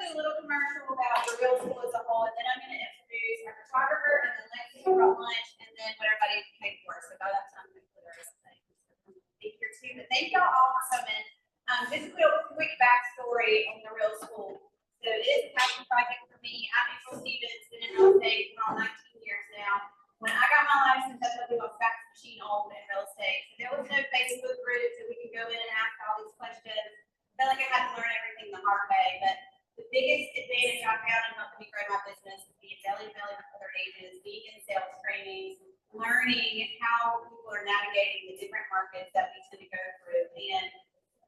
do a little commercial about the real school as a whole, and then I'm going to introduce our photographer, and then Lexi brought lunch, and then what everybody paid for. So by that time, we put the rest of things. Be here too. But thank y'all all for coming. Just a quick backstory on the real school. So it is a passion project for me. I'm April Stevens, been in real estate for 19 years now. When I got my license, that's what we got fax machine owned in real estate. So there was no Facebook group that we could go in and ask all these questions. I felt like I had to learn everything the hard way. But the biggest advantage I found in helping me grow my business is being belly-to-belly with other agents, being in sales trainings, learning how people are navigating the different markets that we tend to go through. And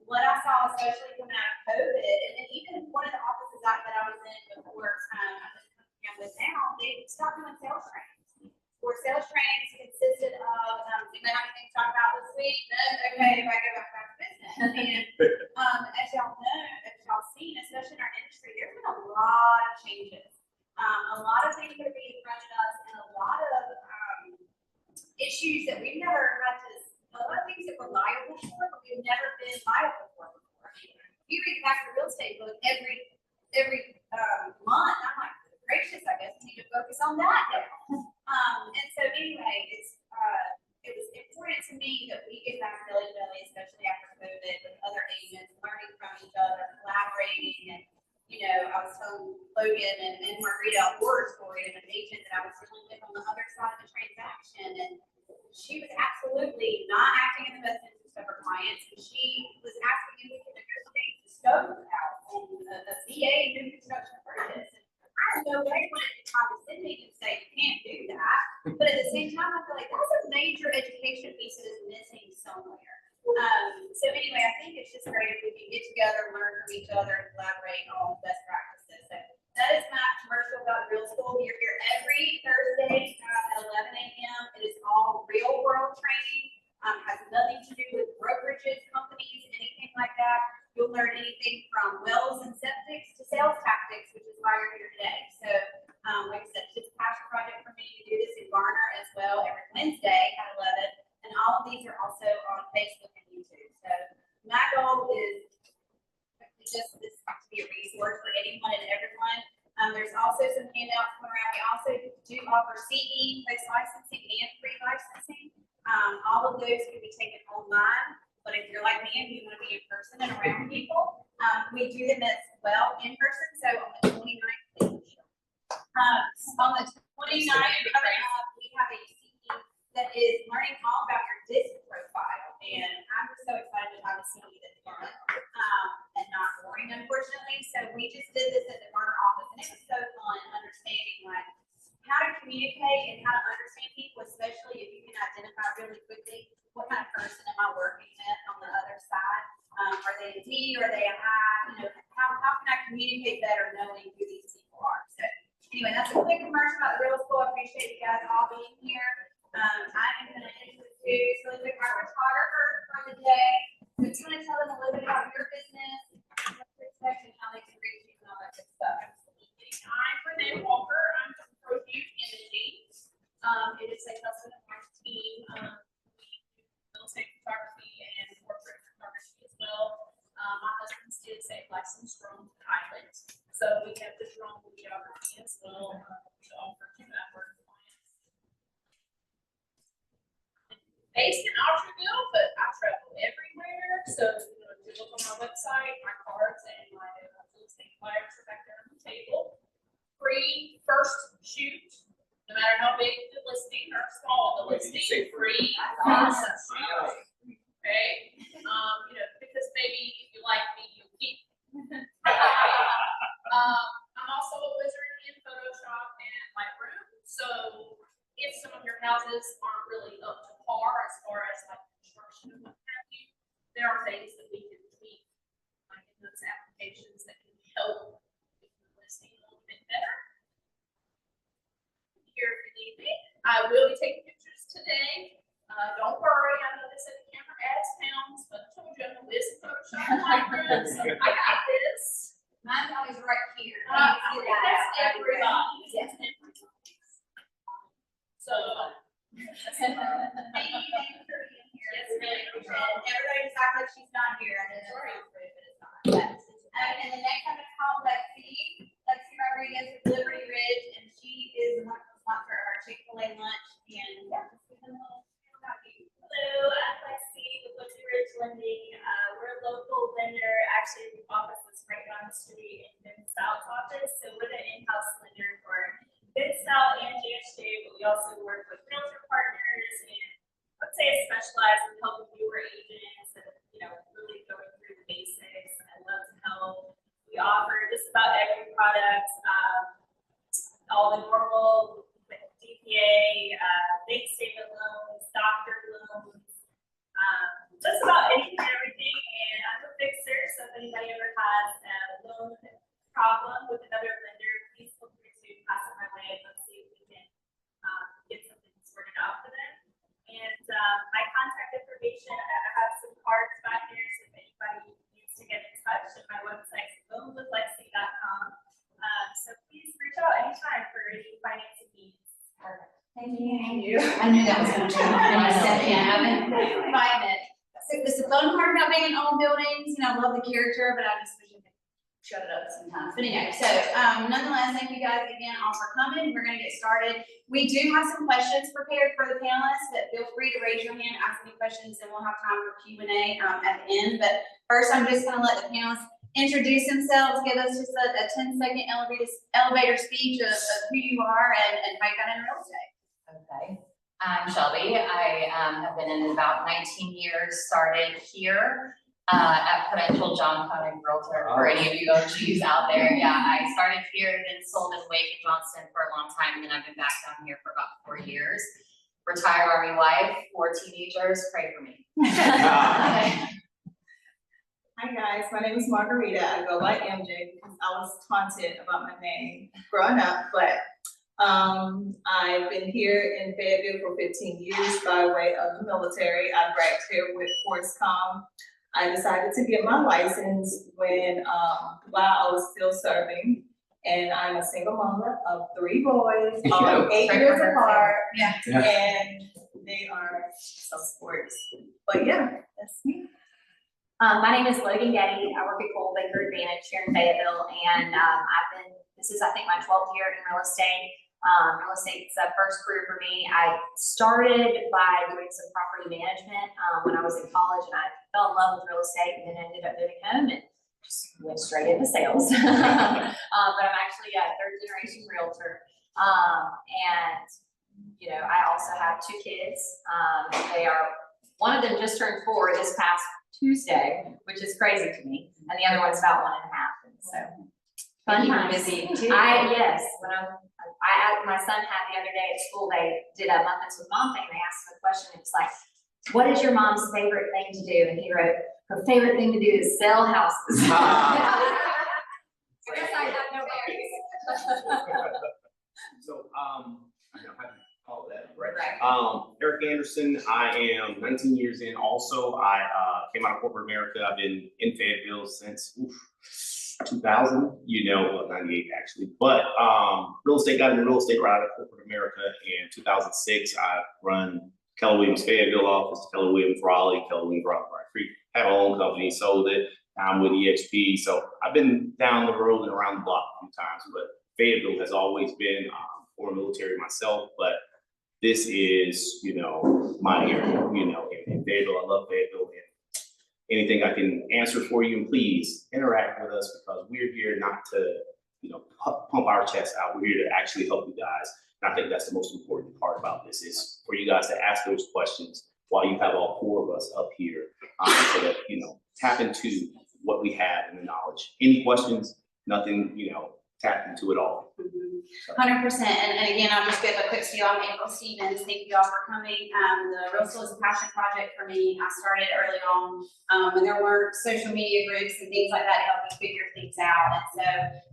what I saw, especially coming out of COVID, and then even one of the offices that I was in before I'm with now, they stopped doing sales trainings. Where sales trainings consisted of, do you have anything to talk about this week? No? Okay, if I go back to business. And as y'all know, as y'all seen, especially in our industry, there's been a lot of changes. A lot of things that are being thrown at us, and a lot of issues that we've never had to, a lot of things that we're liable for, but we've never been liable for before. You read back the real estate book every month. I'm like, gracious, I guess we need to focus on that now. And so anyway, it was important to me that we get back belly to belly, especially after COVID, with other agents, learning from each other, collaborating. And, you know, I was telling Logan and Margarita a horror story of an agent that I was dealing with on the other side of the transaction. And she was absolutely not acting in the best interest of her clients. And she was asking if we could negotiate the stove out on the VA new construction purchase. I have no way when it's condescending and say you can't do that, but at the same time, I feel like that's a major education piece that is missing somewhere. So anyway, I think it's just great if we can get together, learn from each other, and collaborate on best practices. So that is my commercial about real school. You're here every Thursday at 11 a.m. It is all real world training. Has nothing to do with brokerages, companies, anything like that. You'll learn anything from wells and septics to sales tactics, which is why you're here today. So, like I said, it's just a passion project for me to do this in Garner as well every Wednesday at 11. And all of these are also on Facebook and YouTube. So my goal is just this to be a resource for anyone and everyone. There's also some handouts going around. We also do offer CE post licensing and free licensing. All of those can be taken online. But if you're like me and you want to be in person and around people, we do them as well in person. So on the 29th, coming up, we have a CE that is learning all about your disc profile. And I'm just so excited to have a CE that's fun and not boring, unfortunately. So we just did this at the Garner office, and it was so fun understanding like how to communicate and how to understand people, especially if you can identify really quickly what kind of person am I working with on the other side? Are they a D? Are they a I? You know, how can I communicate better knowing who these people are? So anyway, that's a quick commercial about the real school. I appreciate you guys all being here. I am going to introduce really quick our photographer for the day. So if you want to tell them a little bit about your business, what to expect, and how they can reach you and all that good stuff. Absolutely. I'm Renee Walker. I'm from ProView Imaging. It is a custom team. Photography and corporate photography as well. My husband is a licensed drone pilot, so we have the drone videography as well to offer to our clients. Based in Algerville, but I travel everywhere. So if you look on my website, my cards and my real estate flyers are back there on the table. Free first shoot. No matter how big the listing or small the listing, free. Okay, because maybe if you like me, you'll keep. I'm also a wizard in Photoshop and Lightroom. So if some of your houses aren't really up to par as far as like construction and what have you, there are things that we can tweak like in those applications that can help with the listing a little bit better. Here if you need me. I will be taking pictures today. Don't worry, I know they said the camera adds pounds, but I told you I'm a whiz in Photoshop and Lightroom, so I got this. Mine's always right here. That's everybody. Yes. So, Thank you for being here. Yes, really. Everybody just act like she's not here. I know that's not true, but it's not. And the next time it's called Lexi. actually office is right down the street in Ben South's office. So we're the in-house lender for Ben South and JSJ, but we also work with realtor partners and let's say specialize in helping newer agents and, really going through the basics. I love to help. We offer just about every product, all the normal DPA, bank statement loans, doctor loans, just about anything and everything. And I'm a fixer, so if anybody ever has a loan problem with another lender, please feel free to pass it my way. Let's see if we can get something sorted out for them. And my contact information, I have some cards back here, so if anybody needs to get in touch, and my website is loanwithlexi.com. So please reach out anytime for any financing needs. Perfect. Thank you. I knew that was going to change. I said, I haven't find it. It's the fun part about being in old buildings. I love the character, but I just wish I could shut it up sometimes. But anyway, so nonetheless, thank you guys again all for coming. We're going to get started. We do have some questions prepared for the panelists, but feel free to raise your hand, ask any questions, and we'll have time for Q&A at the end. But first, I'm just going to let the panelists introduce themselves, give us just a 10-second elevator speech of who you are and how you got into real estate. Okay, I'm Shelby. I have been in about 19 years, started here at Prudential John Connick Realtor, for any of you OGs out there. Yeah, I started here, then sold in Wake and Johnston for a long time, and then I've been back down here for about 4 years. Retired Army wife, 4 teenagers, pray for me. Hi guys, my name is Margarita. I go by MJ because I was taunted about my name growing up, but I've been here in Fayetteville for 15 years by way of the military. I bragged here with ForceCom. I decided to get my license when while I was still serving, and I'm a single mother of 3 boys, all 8 years apart. Yeah. And they are some sports. But yeah, that's me. My name is Logan Geddie. I work at Coldwell Banker Advantage here in Fayetteville, and this is I think my 12th year in real estate. Real estate's a first career for me. I started by doing some property management when I was in college, and I fell in love with real estate, and then ended up moving home and just went straight into sales. But I'm actually a 3rd generation realtor, and I also have 2 kids. One of them just turned 4 this past Tuesday, which is crazy to me, and the other one's about 1.5. And so, fun times. Busy too. Yes, my son had the other day at school, they did a Muppets with Mom thing, and they asked him a question. It was like, what is your mom's favorite thing to do? And he wrote, her favorite thing to do is sell houses. I guess I have no worries. So, I know how to call that, right? Eric Anderson, I am 19 years in also. I came out of corporate America. I've been in Fayetteville since 2000, well, 98 actually. But real estate, got into real estate right out of corporate America in 2006. I run Keller Williams Fayetteville office, Keller Williams Raleigh, Keller Williams Raleigh Creek. Had my own company, sold it. I'm with EXP. So I've been down the road and around the block a few times, but Fayetteville has always been former military myself, but this is, my area, in Fayetteville. I love Fayettille. And anything I can answer for you, and please interact with us, because we're here not to, pump our chests out. We're here to actually help you guys. And I think that's the most important part about this, is for you guys to ask those questions while you have all 4 of us up here, so that, tap into what we have and the knowledge. Any questions, nothing, tap into it all. 100%. And again, I'll just give a quick spiel. I'm April Stevens. Thank you all for coming. The Real Estate is a passion project for me. I started early on when there weren't social media groups and things like that to help me figure things out. And so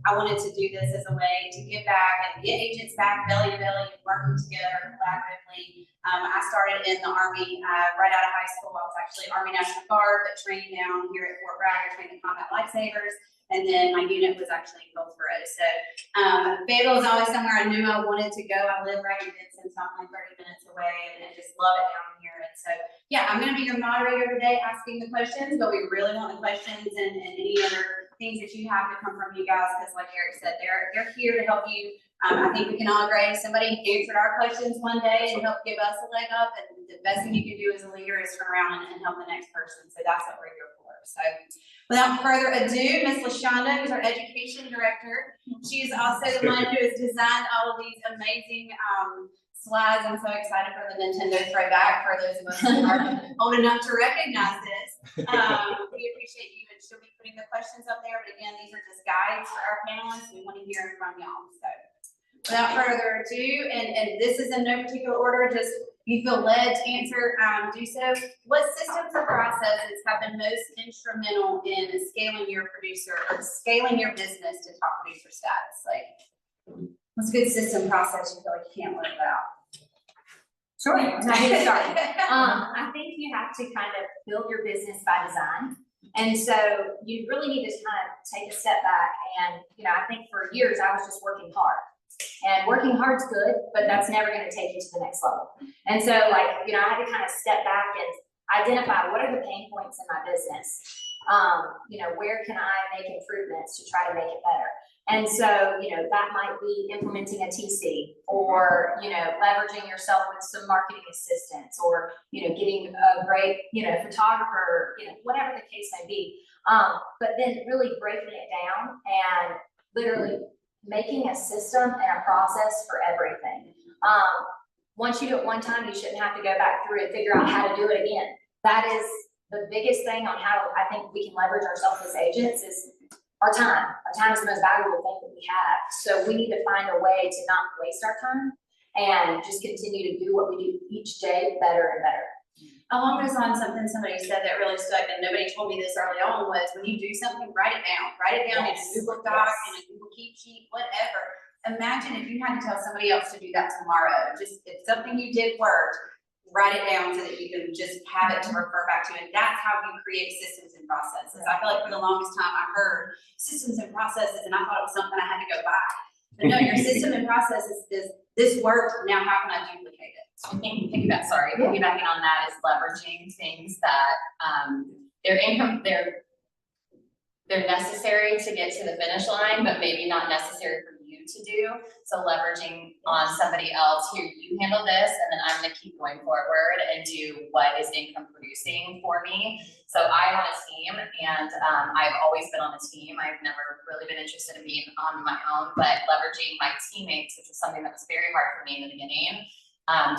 I wanted to do this as a way to give back and get agents back belly to belly and working together collaboratively. I started in the Army right out of high school. I was actually Army National Guard, but trained down here at Fort Bragg. I trained in combat lifesavers. And then my unit was actually in Goldsboro. So Fayetteville is always somewhere I knew I wanted to go. I live right in Vincent, so I'm like 30 minutes away, and just love it down here. And so, yeah, I'm going to be your moderator today asking the questions, but we really want the questions and any other things that you have to come from you guys, because like Eric said, they're here to help you. I think we can all agree somebody answered our questions one day and helped give us a leg up, and the best thing you can do as a leader is turn around and help the next person. So that's what we're here for. So without further ado, Miss LaShonda, who's our education director. She is also the one who has designed all of these amazing slides. I'm so excited for the Nintendo throwback for those of us who are old enough to recognize this. We appreciate you, and she'll be putting the questions up there. But again, these are just guides for our panelists. We want to hear from y'all. So without further ado, and this is in no particular order, just you feel led to answer, do so. What systems or processes have been most instrumental in scaling your producer or scaling your business to top producer status? Like, what's a good system process you feel like you can't live without? Sure, I get started. I think you have to kind of build your business by design. And so you really need to kind of take a step back. And, I think for years I was just working hard. And working hard's good, but that's never going to take you to the next level. And so I had to kind of step back and identify what are the pain points in my business. Where can I make improvements to try to make it better? And so, that might be implementing a TC or, leveraging yourself with some marketing assistants or, getting a great, photographer, whatever the case may be. But then really breaking it down and literally making a system and a process for everything. Once you do it one time, you shouldn't have to go back through and figure out how to do it again. That is the biggest thing on how I think we can leverage ourselves as agents is our time. Our time is the most valuable thing that we have. So we need to find a way to not waste our time and just continue to do what we do each day better and better. Along those lines, something somebody said that really stuck, and nobody told me this early on, was when you do something, write it down. Write it down in a Google Doc, in a Google Keep Sheet, whatever. Imagine if you had to tell somebody else to do that tomorrow. Just if something you did worked, write it down so that you can just have it to refer back to. And that's how you create systems and processes. I feel like for the longest time I heard systems and processes, and I thought it was something I had to go buy. But no, your system and processes is this worked, now how can I duplicate it? I think piggybacking on that is leveraging things that they're necessary to get to the finish line, but maybe not necessary for you to do. So leveraging on somebody else, here, you handle this, and then I'm gonna keep going forward and do what is income producing for me. So I have a team, and I've always been on a team. I've never really been interested in being on my own, but leveraging my teammates, which is something that was very hard for me in the beginning.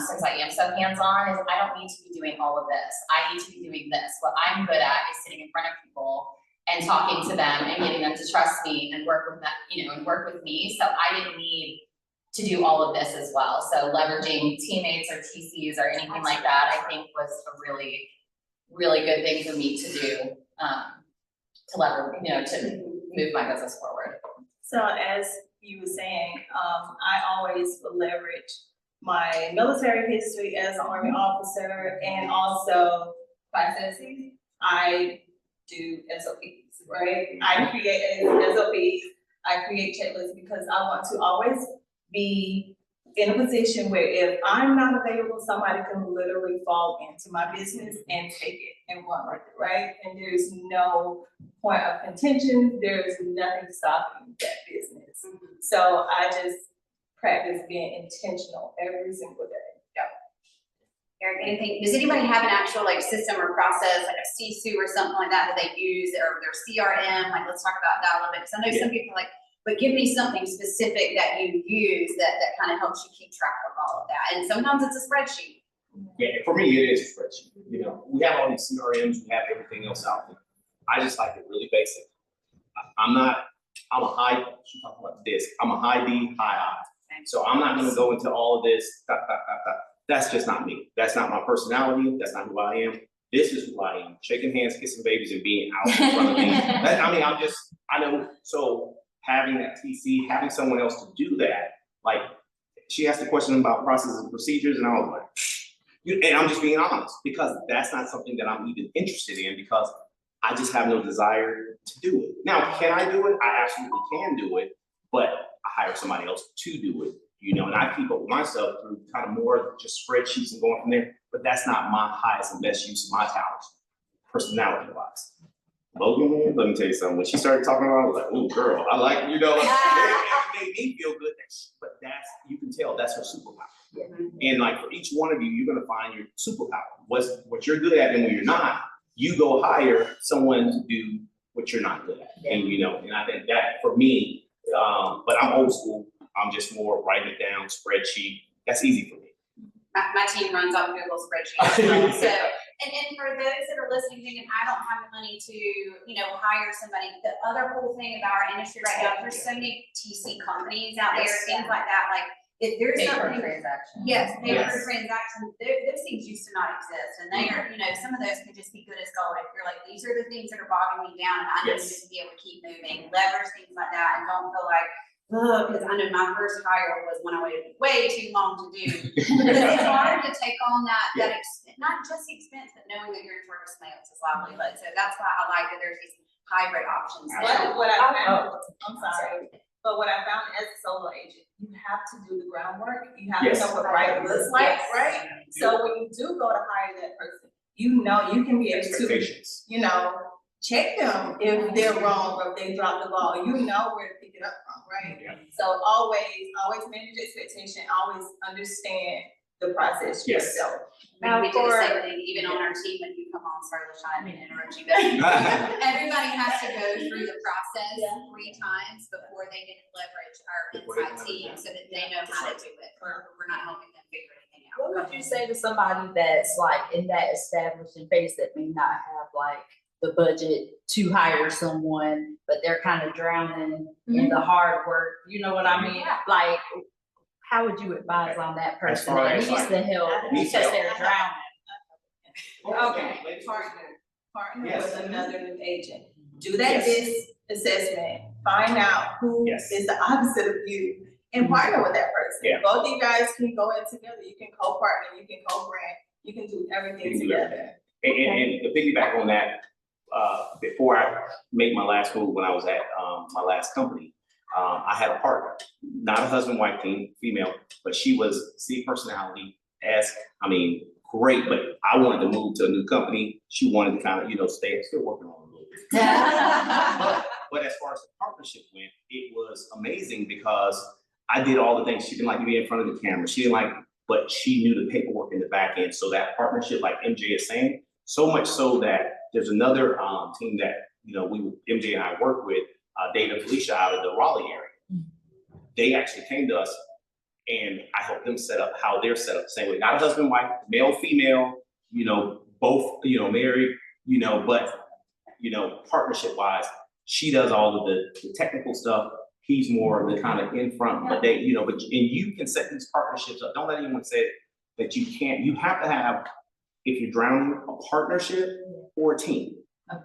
Since I am so hands-on, is I don't need to be doing all of this. I need to be doing this. What I'm good at is sitting in front of people and talking to them and getting them to trust me and work with that, and work with me. So I didn't need to do all of this as well. So leveraging teammates or TCs or anything like that, I think was a really, really good thing for me to do, to leverage, to move my business forward. So as you were saying, I always will leverage my military history as an Army officer and also processes. I do SOPs, right? I create SOPs, I create checklists because I want to always be in a position where if I'm not available, somebody can literally fall into my business and take it and run with it, right? And there's no point of contention, there's nothing stopping that business. So I just practice being intentional every single day. Eric, anything, does anybody have an actual system or process, like a CSU or something like that they use, or their CRM? Like, let's talk about that a little bit, because I know some people are like, but give me something specific that you use that kind of helps you keep track of all of that. And sometimes it's a spreadsheet. Yeah, for me, it is a spreadsheet. We have all these CRMs, we have everything else out there. I just like it really basic. I'm a high, she talking about this, I'm a high D, high I. So I'm not gonna go into all of this, That's just not me. That's not my personality. That's not who I am. This is who I am. Shaking hands, kissing babies, and being out in front of me. I know. So having that TC, having someone else to do that, she asked a question about processes and procedures, and I was like, and I'm just being honest, because that's not something that I'm even interested in, because I just have no desire to do it. Now, can I do it? I absolutely can do it, but I hire somebody else to do it. And I keep up with myself through kind of more just spreadsheets and going from there, but that's not my highest and best use of my talents, personality wise. Logan, let me tell you something. When she started talking about it, I was like, "Ooh, girl, I like," it made me feel good. But you can tell that's her superpower. And for each one of you, you're gonna find your superpower. What you're good at and when you're not, you go hire someone to do what you're not good at. And, you know, and I think that for me, but I'm old school. I'm just more writing it down, spreadsheet. That's easy for me. My team runs on Google spreadsheets. So, and for those that are listening, thinking, I don't have the money to, you know, hire somebody. The other cool thing about our industry right now, there's so many TC companies out there, things like that. Like, if there's Pay per something. transaction. Yes, pay per Yes. transaction, those things used to not exist, and they are, you know, some of those could just be good as gold, if you're like, these are the things that are bogging me down, and I need Yes. to be able to keep moving, leverage things like that, and don't feel like, ugh, because I know my first hire was when I waited way too long to do. Because it's hard to take on that not just the expense, but knowing that you're in charge of somebody else's livelihood, so that's why I like that there's these hybrid options. What I found, I'm sorry, but what I found as a solo agent, you have to do the groundwork, you have to Yes. know what right looks like, Yes. right? So when you do go to hire that person, you know, you can be able to, Expectations. you know, check them if they're wrong or if they drop the ball, you know where to pick it up from, right? Yeah. So always manage expectation, always understand the process Yes. yourself. We do the same thing, even on our team, when you come on, sorry, LaShawn, I didn't interrupt you, but everybody has to go through the process 3 times before they can leverage our inside team, so that they know how to do it. We're not helping them figure anything out. What would you say to somebody that's like in that establishing phase that may not have like the budget to hire someone, but they're kind of drowning in the hard work, you know what I mean? Yeah. Like, how would you advise on that As person far that as, needs like, the help needs because help. they're drowning? Okay, partner Yes. with another new agent. Do that Yes. DISC assessment, find out who Yes. is the opposite of you, and partner with that person. Yeah. Both of you guys can go in together, you can co-partner, you can co-brand, you can do everything You can do together. And to piggyback on that, before I made my last move, when I was at my last company, I had a partner, not a husband-wife team, female, but she was C personality, great, but I wanted to move to a new company. She wanted to kind of, you know, still working on it a little bit. But as far as the partnership went, it was amazing because I did all the things. She didn't like to be in front of the camera. She didn't like, but she knew the paperwork in the back end. So that partnership, like MJ is saying, so much so that there's another team that, you know, MJ and I work with, Dave and Felicia out of the Raleigh area. They actually came to us and I helped them set up how they're set up the same way. Not a husband, wife, male, female, you know, both, you know, married, you know, but, you know, partnership wise, she does all of the technical stuff. He's more of the kind of in front, but they, you know, and you can set these partnerships up. Don't let anyone say that you can't. You have to have, if you're drowning, a partnership or a team.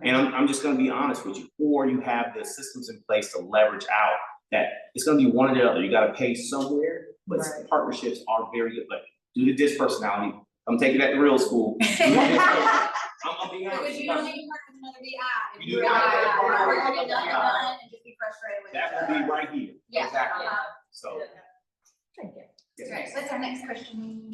And I'm just gonna be honest with you, or you have the systems in place to leverage out that it's gonna be one or the other. You gotta pay somewhere, but partnerships are very good. But do the DISC personality. I'm taking that to real school. I'm gonna be honest. Because you don't need to partner with another BI. If You you're do not. like, Partner we're with gonna get another nothing BI. done and just be frustrated with it. That will be right here. Yeah. Exactly. Uh-huh. So. Right, what's our next question?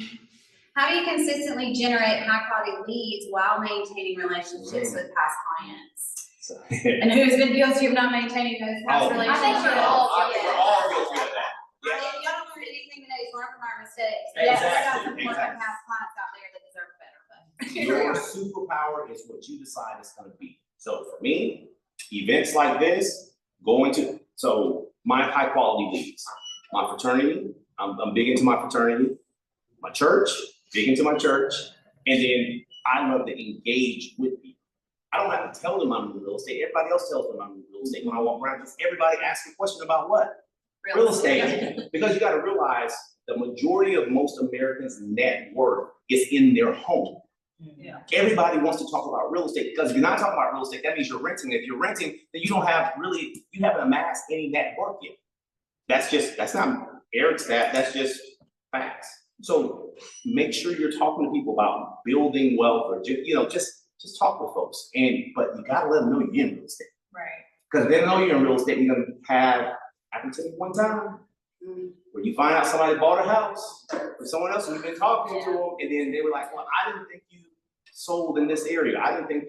How do you consistently generate high quality leads while maintaining relationships with past clients? So. And who's been guilty of not maintaining those past Oh. relationships? I think we're all We're all guilty of that. If y'all don't learn anything today, learn from our mistakes. Exactly, Yes, we got some more exactly. past clients out there that deserve better, but. Your superpower is what you decide it's gonna be. So for me, events like this, so my high quality leads, my fraternity, I'm big into my fraternity, my church, big into my church, and then I love to engage with people. I don't have to tell them I'm in real estate. Everybody else tells them I'm in real estate when I walk around, because everybody asks a question about what? Real estate. Because you gotta realize the majority of most Americans' net worth is in their home. Yeah. Everybody wants to talk about real estate, because if you're not talking about real estate, that means you're renting. If you're renting, then you haven't amassed any net worth yet. That's not Eric's stat, that's just facts. So make sure you're talking to people about building wealth, or just talk with folks. But you gotta let them know you're in real estate. Right. Because if they don't know you're in real estate, you're gonna have, I can tell you one time, where you find out somebody bought a house from someone else and you've been talking to them, and then they were like, well, I didn't think you sold in this area. I didn't think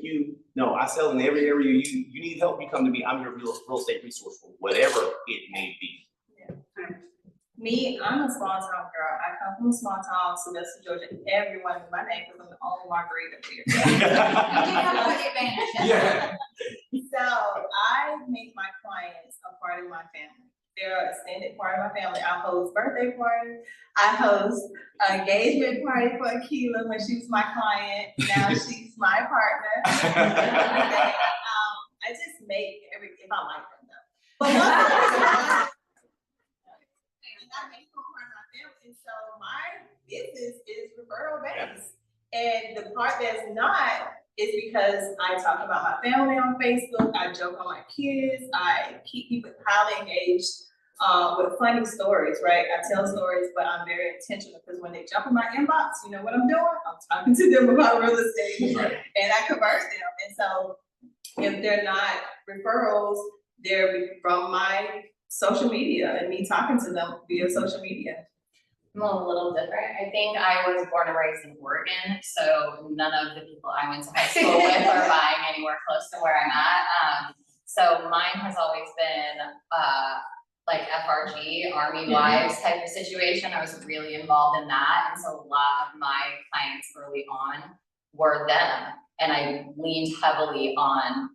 no, I sell in every area. You need help, you come to me. I'm your real estate resource for whatever it may be. Me, I'm a small town girl. I come from a small town, Sylvester, Georgia. Everyone in my name because I'm the only Margarita here. You do have one advantage. Yeah. So I make my clients a part of my family. They're an extended part of my family. I host birthday parties. I host an engagement party for Akila when she was my client. Now she's my partner. And, I just make if I like them though. But once I make them part of my family, and so my business is referral based. And the part that's not is because I talk about my family on Facebook, I joke on my kids, I keep people highly engaged with funny stories, right? I tell stories, but I'm very intentional because when they jump in my inbox, you know what I'm doing? I'm talking to them about real estate and I convert them. And so if they're not referrals, they're from my social media and me talking to them via social media. I'm a little different. I think I was born and raised in Oregon, so none of the people I went to high school with are buying anywhere close to where I'm at. So mine has always been like FRG, Army Wives type of situation. I was really involved in that, and so a lot of my clients early on were them, and I leaned heavily on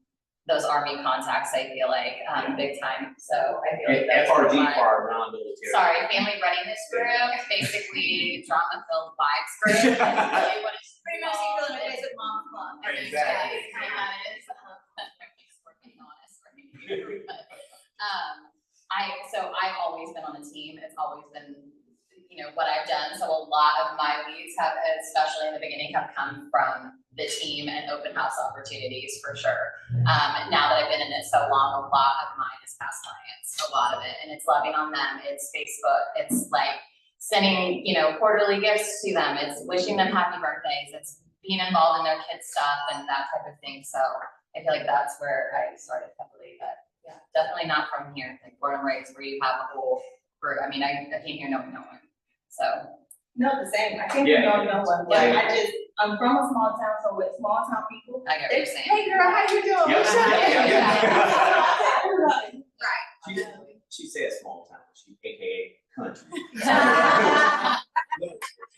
those Army contacts, I feel like, big time. So I feel like that's FRG my- for non-military. Sorry, family readiness group, it's basically drama-filled vibes group. That's really what it's Pretty much equal to basic mom club. I think Exactly. that is kind of how it is. Thanks for being honest, right? But, so I've always been on a team. It's always been, what I've done. So a lot of my leads have, especially in the beginning, have come from the team and open house opportunities for sure. Now that I've been in it so long, a lot of mine is past clients, a lot of it, and it's loving on them. It's Facebook. It's like sending, quarterly gifts to them. It's wishing them happy birthdays. It's being involved in their kids' stuff and that type of thing. So I feel like that's where I started heavily, but yeah, definitely not from here, like born and raised, where you have a whole group. I mean, I came here knowing no one, so. No, the same. I can't know no one, but I'm from a small town, so with small town people, I get what you're saying. hey girl, how you doing? Yep, What's up? yeah. Everybody. She said small town, she AKA country.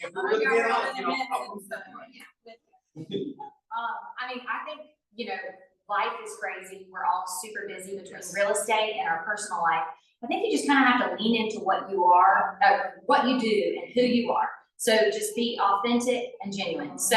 If we're really being honest, I mean, I think, life is crazy. We're all super busy between real estate and our personal life. I think you just kind of have to lean into what you are, what you do and who you are. So just be authentic and genuine. So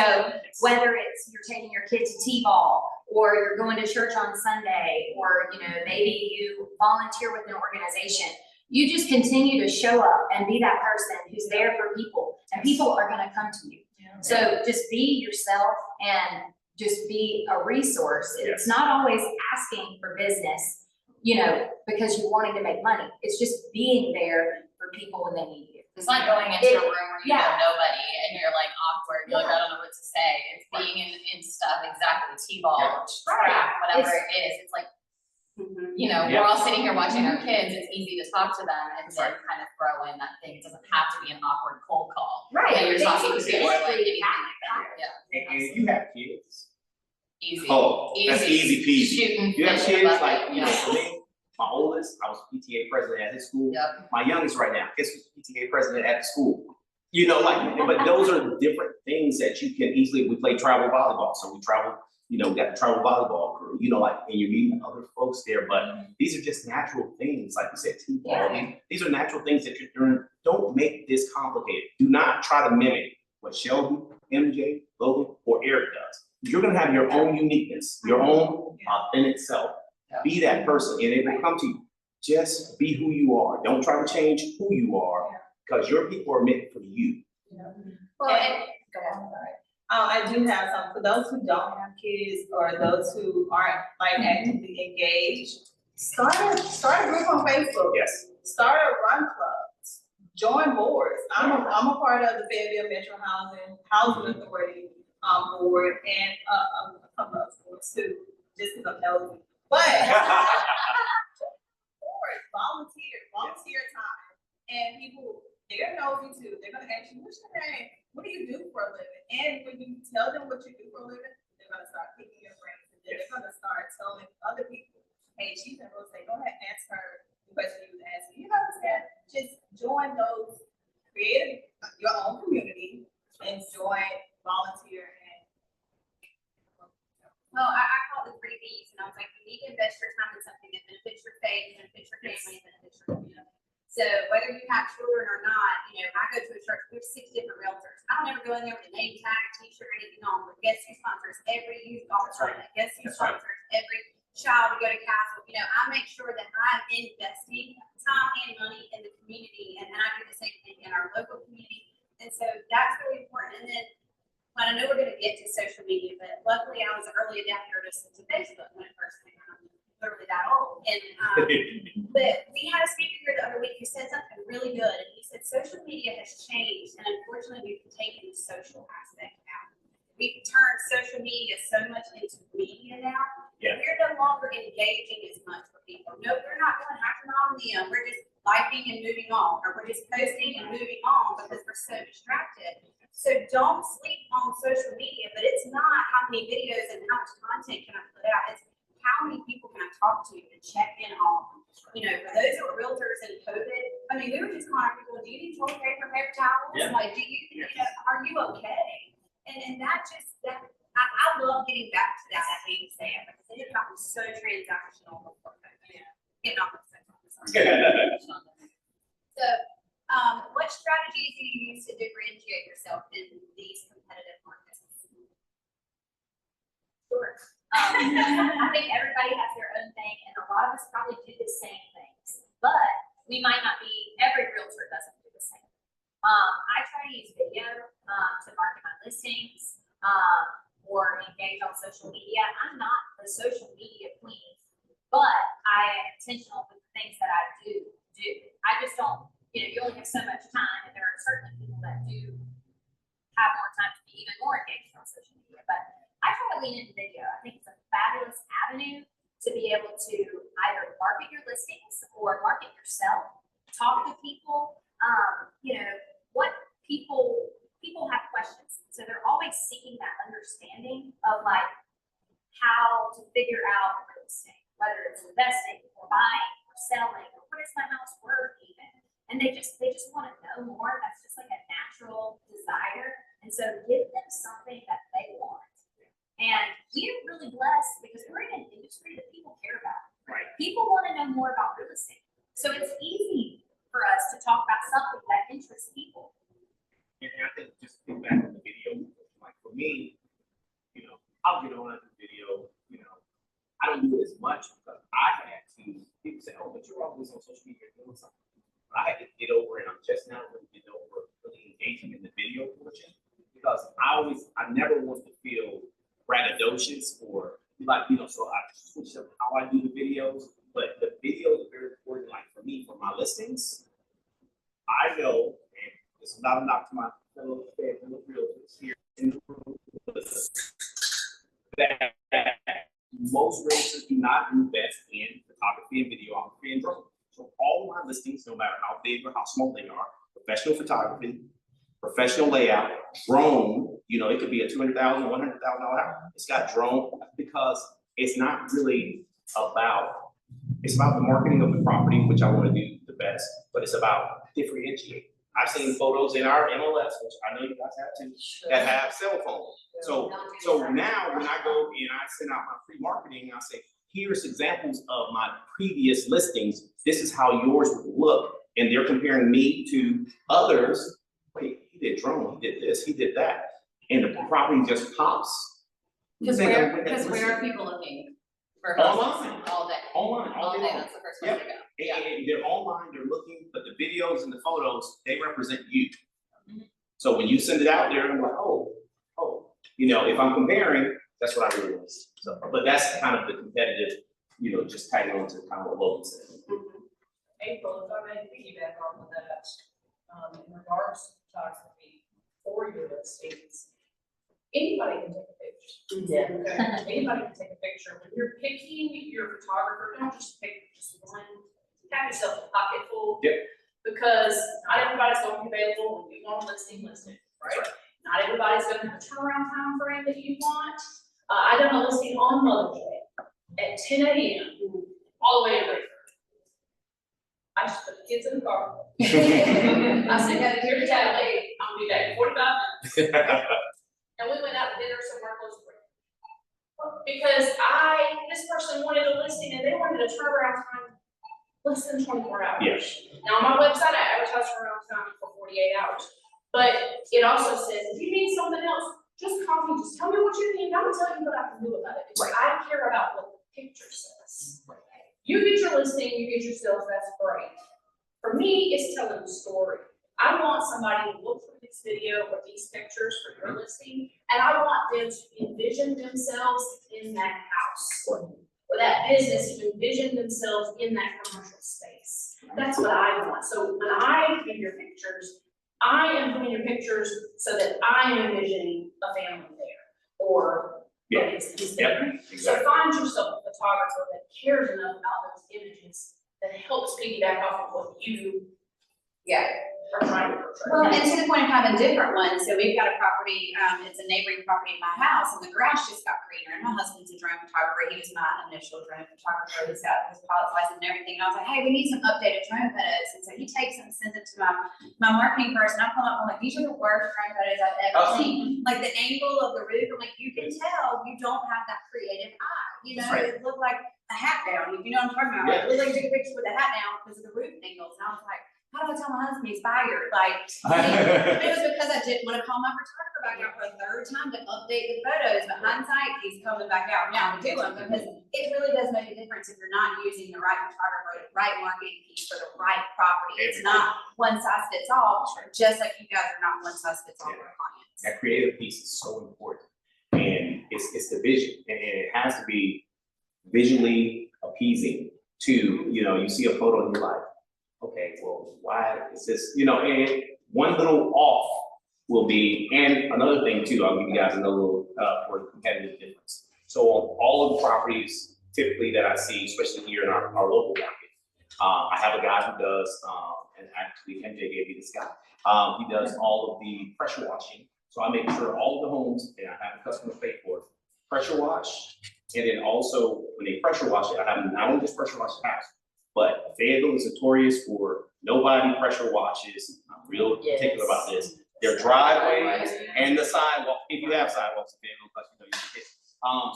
whether it's you're taking your kid to T-ball or you're going to church on Sunday, or, maybe you volunteer with an organization, you just continue to show up and be that person who's there for people, and people are going to come to you. So just be yourself and just be a resource. It's not always asking for business, because you're wanting to make money. It's just being there for people when they need you. It's not going into a room where you know nobody and you're like awkward, you're like, I don't know what to say. It's being in stuff, exactly, T-ball, track, whatever it is. It's like, we're all sitting here watching our kids. It's easy to talk to them and then kind of throw in that thing. It doesn't have to be an awkward cold call. Right. You're talking to people or like anything Yeah. like that. Yeah. And you have kids. Easy. Oh, that's easy peasy. Shooting You have fish in a kids, bucket, like, for me, my oldest, I was PTA president at his school. Yep. My youngest right now, guess who's PTA president at the school? But those are different things that you can easily, we play travel volleyball, so we travel, we got the travel volleyball crew, and you're meeting other folks there, but these are just natural things, like you said, T-ball. These are natural things that you're doing. Don't make this complicated. Do not try to mimic what Shelby, MJ, Logan, or Eric does. You're gonna have your own uniqueness, your own authentic self. Be that person, and it will come to you. Just be who you are. Don't try to change who you are, because your people are meant for you. Well, go ahead. I do have some, for those who don't have kids or those who aren't actively engaged, start a group on Facebook. Yes. Start a run clubs, join boards. I'm a part of the Fayetteville Metro Housing Authority board and a couple of boards too, just because I'm nosy. But volunteer time, and people, they're nosy too. They're gonna ask you, what's your name? What do you do for a living? And when you tell them what you do for a living, they're gonna start picking your brains, and then they're gonna start telling other people, hey, she's in real estate. Go ahead and ask her the question you was asking. You understand? Just join join those, create your own community and join, volunteer and. Well, I call it the 3 Bs, and I was like, you need to invest your time in something that benefits your faith, benefits your family, and benefits your community. So whether you have children or not, you know, I go to a church, we have 6 different realtors. I don't ever go in there with a name tag, t-shirt, or anything on, but guess who sponsors every youth golf tournament? Guess who sponsors every child to go to castle? You know, I make sure that I'm investing time and money in the community, and I do the same thing in our local community. And so that's really important. And then, well, I know we're gonna get to social media, but luckily I was an early adapter to Facebook when it first came out. I'm literally that old. And, but we had a speaker here the other week who said something really good, and he said social media has changed, and unfortunately we've taken the social aspect out. We've turned social media so much into media now. Yeah. We're no longer engaging as much with people. No, we're not going hacking on them. We're just liking and moving on, or we're just posting and moving on because we're so distracted. So don't sleep on social media, but it's not how many videos and how much content can I put out. It's how many people can I talk to and check in on. You know, for those who are realtors in COVID, I mean, we were just calling people, do you need toilet paper, paper towels? Yeah. Like, do you know, are you okay? And that just, I love getting back to that. I hate to say it, because it has gotten so transactional. Getting off the So, what strategies do you use to differentiate yourself in these competitive markets? Sure. I think everybody has their own thing, and a lot of us probably do the same things, but we might not be, every realtor doesn't do the same. I try to use video to market my listings or engage on social media. I'm not the social media queen, but I am intentional with the things that I do. I just don't, you know, you only have so much time, and there are certainly people that do have more time to be even more engaged on social media, but I try to lean into video. I think it's a fabulous avenue to be able to either market your listings or market yourself, talk to people. You know, what people have questions. So they're always seeking that understanding of like how to figure out real estate, whether it's investing or buying or selling, or what is my house worth even. And they just want to know more. That's just like a natural desire. And so give them something that they want. And we're really blessed because we're in an industry that people care about. Right. People want to know more about real estate. So it's easy for us to talk about something that interests people. And I think just think back to the video, like for me, you know, I'll get on the video, you know, I don't do it as much because I had to, people say, oh, but you're always on social media doing something. But I had to get over, and I'm just now really getting over really engaging in the video portion, because I never want to feel braggadocious or like, you know, so I switched up how I do the videos, but the videos are very important. Like for me, for my listings, I know, and this is not a knock to my fellow realtors here in the room, that most realtors do not invest in photography and videography and drone. So all of my listings, no matter how big or how small they are, professional photography, professional layout, drone, you know, it could be a $200,000, $100,000 house. It's got drone, because it's not really about, it's about the marketing of the property, which I want to do the best, but it's about differentiating. I've seen photos in our MLS, which I know you guys have too, that have cell phones. So now when I go and I send out my free marketing, I say, here's examples of my previous listings. This is how yours would look. And they're comparing me to others. Wait, he did drone, he did this, he did that. And the property just pops. Because where are people looking for houses? Online. All day. Online, all day long. That's the first place to go. And they're online, they're looking, but the videos and the photos, they represent you. Mhm. So when you send it out there, I'm like, oh, you know, if I'm comparing, that's what I really want to see. So, but that's kind of the competitive, you know, just tagging on to kind of what Logan said. April, if I may piggyback on that, in regards to photography for your listings, anybody can take a picture. Yeah. Okay? Anybody can take a picture. When you're picking your photographer, don't just pick just one. Have yourself a pocket full. Yep. Because not everybody's going to be available when you want a listing, right? Not everybody's going to have a turnaround time frame that you want. I done a listing on Mother's Day at 10 a.m. all the way to 3:30. I just put the kids in the car. I said, here's Saturday, I'm gonna be back in 45 minutes. And we went out to dinner somewhere close to here. Because this person wanted a listing and they wanted a turnaround time less than 24 hours. Yes. Now, on my website, I advertise turnaround time for 48 hours. But it also says, if you need something else, just call me, just tell me what you need, and I'm gonna tell you what I can do about it. Because I care about what the picture says. You get your listing, you get your sales, that's great. For me, it's telling a story. I want somebody to look through this video or these pictures for your listing, and I want them to envision themselves in that house. Or that business to envision themselves in that commercial space. That's what I want. So when I put in your pictures, I am putting your pictures so that I am envisioning a family there or a business there. So find yourself a photographer that cares enough about those images that helps piggyback off of what you are trying to portray. Well, and to the point of having different ones, so we've got a property, it's a neighboring property in my house, and the grass just got greener, and my husband's a drone photographer, he was my initial drone photographer, he's got his pilot's license and everything, and I was like, hey, we need some updated drone photos, and so he takes them and sends them to my marketing person, I pull up, I'm like, these are the worst drone photos I've ever seen, like the angle of the roof, I'm like, you can tell you don't have that creative eye, you know, it looked like a hat down, you know what I'm talking about, like, it looked like you took a picture with a hat down because of the roof angles, and I was like, how do I tell my husband he's fired? Like, it was because I didn't want to call my photographer back out for a third time to update the photos, but hindsight, he's coming back out now to do them because it really does make a difference if you're not using the right photographer, the right marketing piece for the right property. It's not one size fits all, just like you guys are not one size fits all for clients. That creative piece is so important, and it's the vision, and it has to be visually appeasing to, you know, you see a photo and you're like, okay, well, why is this, you know, and one little off will be, and another thing too, I'll give you guys another little, for the competitive difference. So on all of the properties typically that I see, especially here in our local market, I have a guy who does, and actually MJ gave me this guy, he does all of the pressure washing. So I make sure all of the homes, and I have the customers pay for it, pressure wash, and then also when they pressure wash it, I have them not only just pressure wash the house, but Fayetteville is notorious for nobody pressure washes. I'm real particular about this. Their driveways and the sidewalk, if you have sidewalks in Fayetteville, but you know you can hit.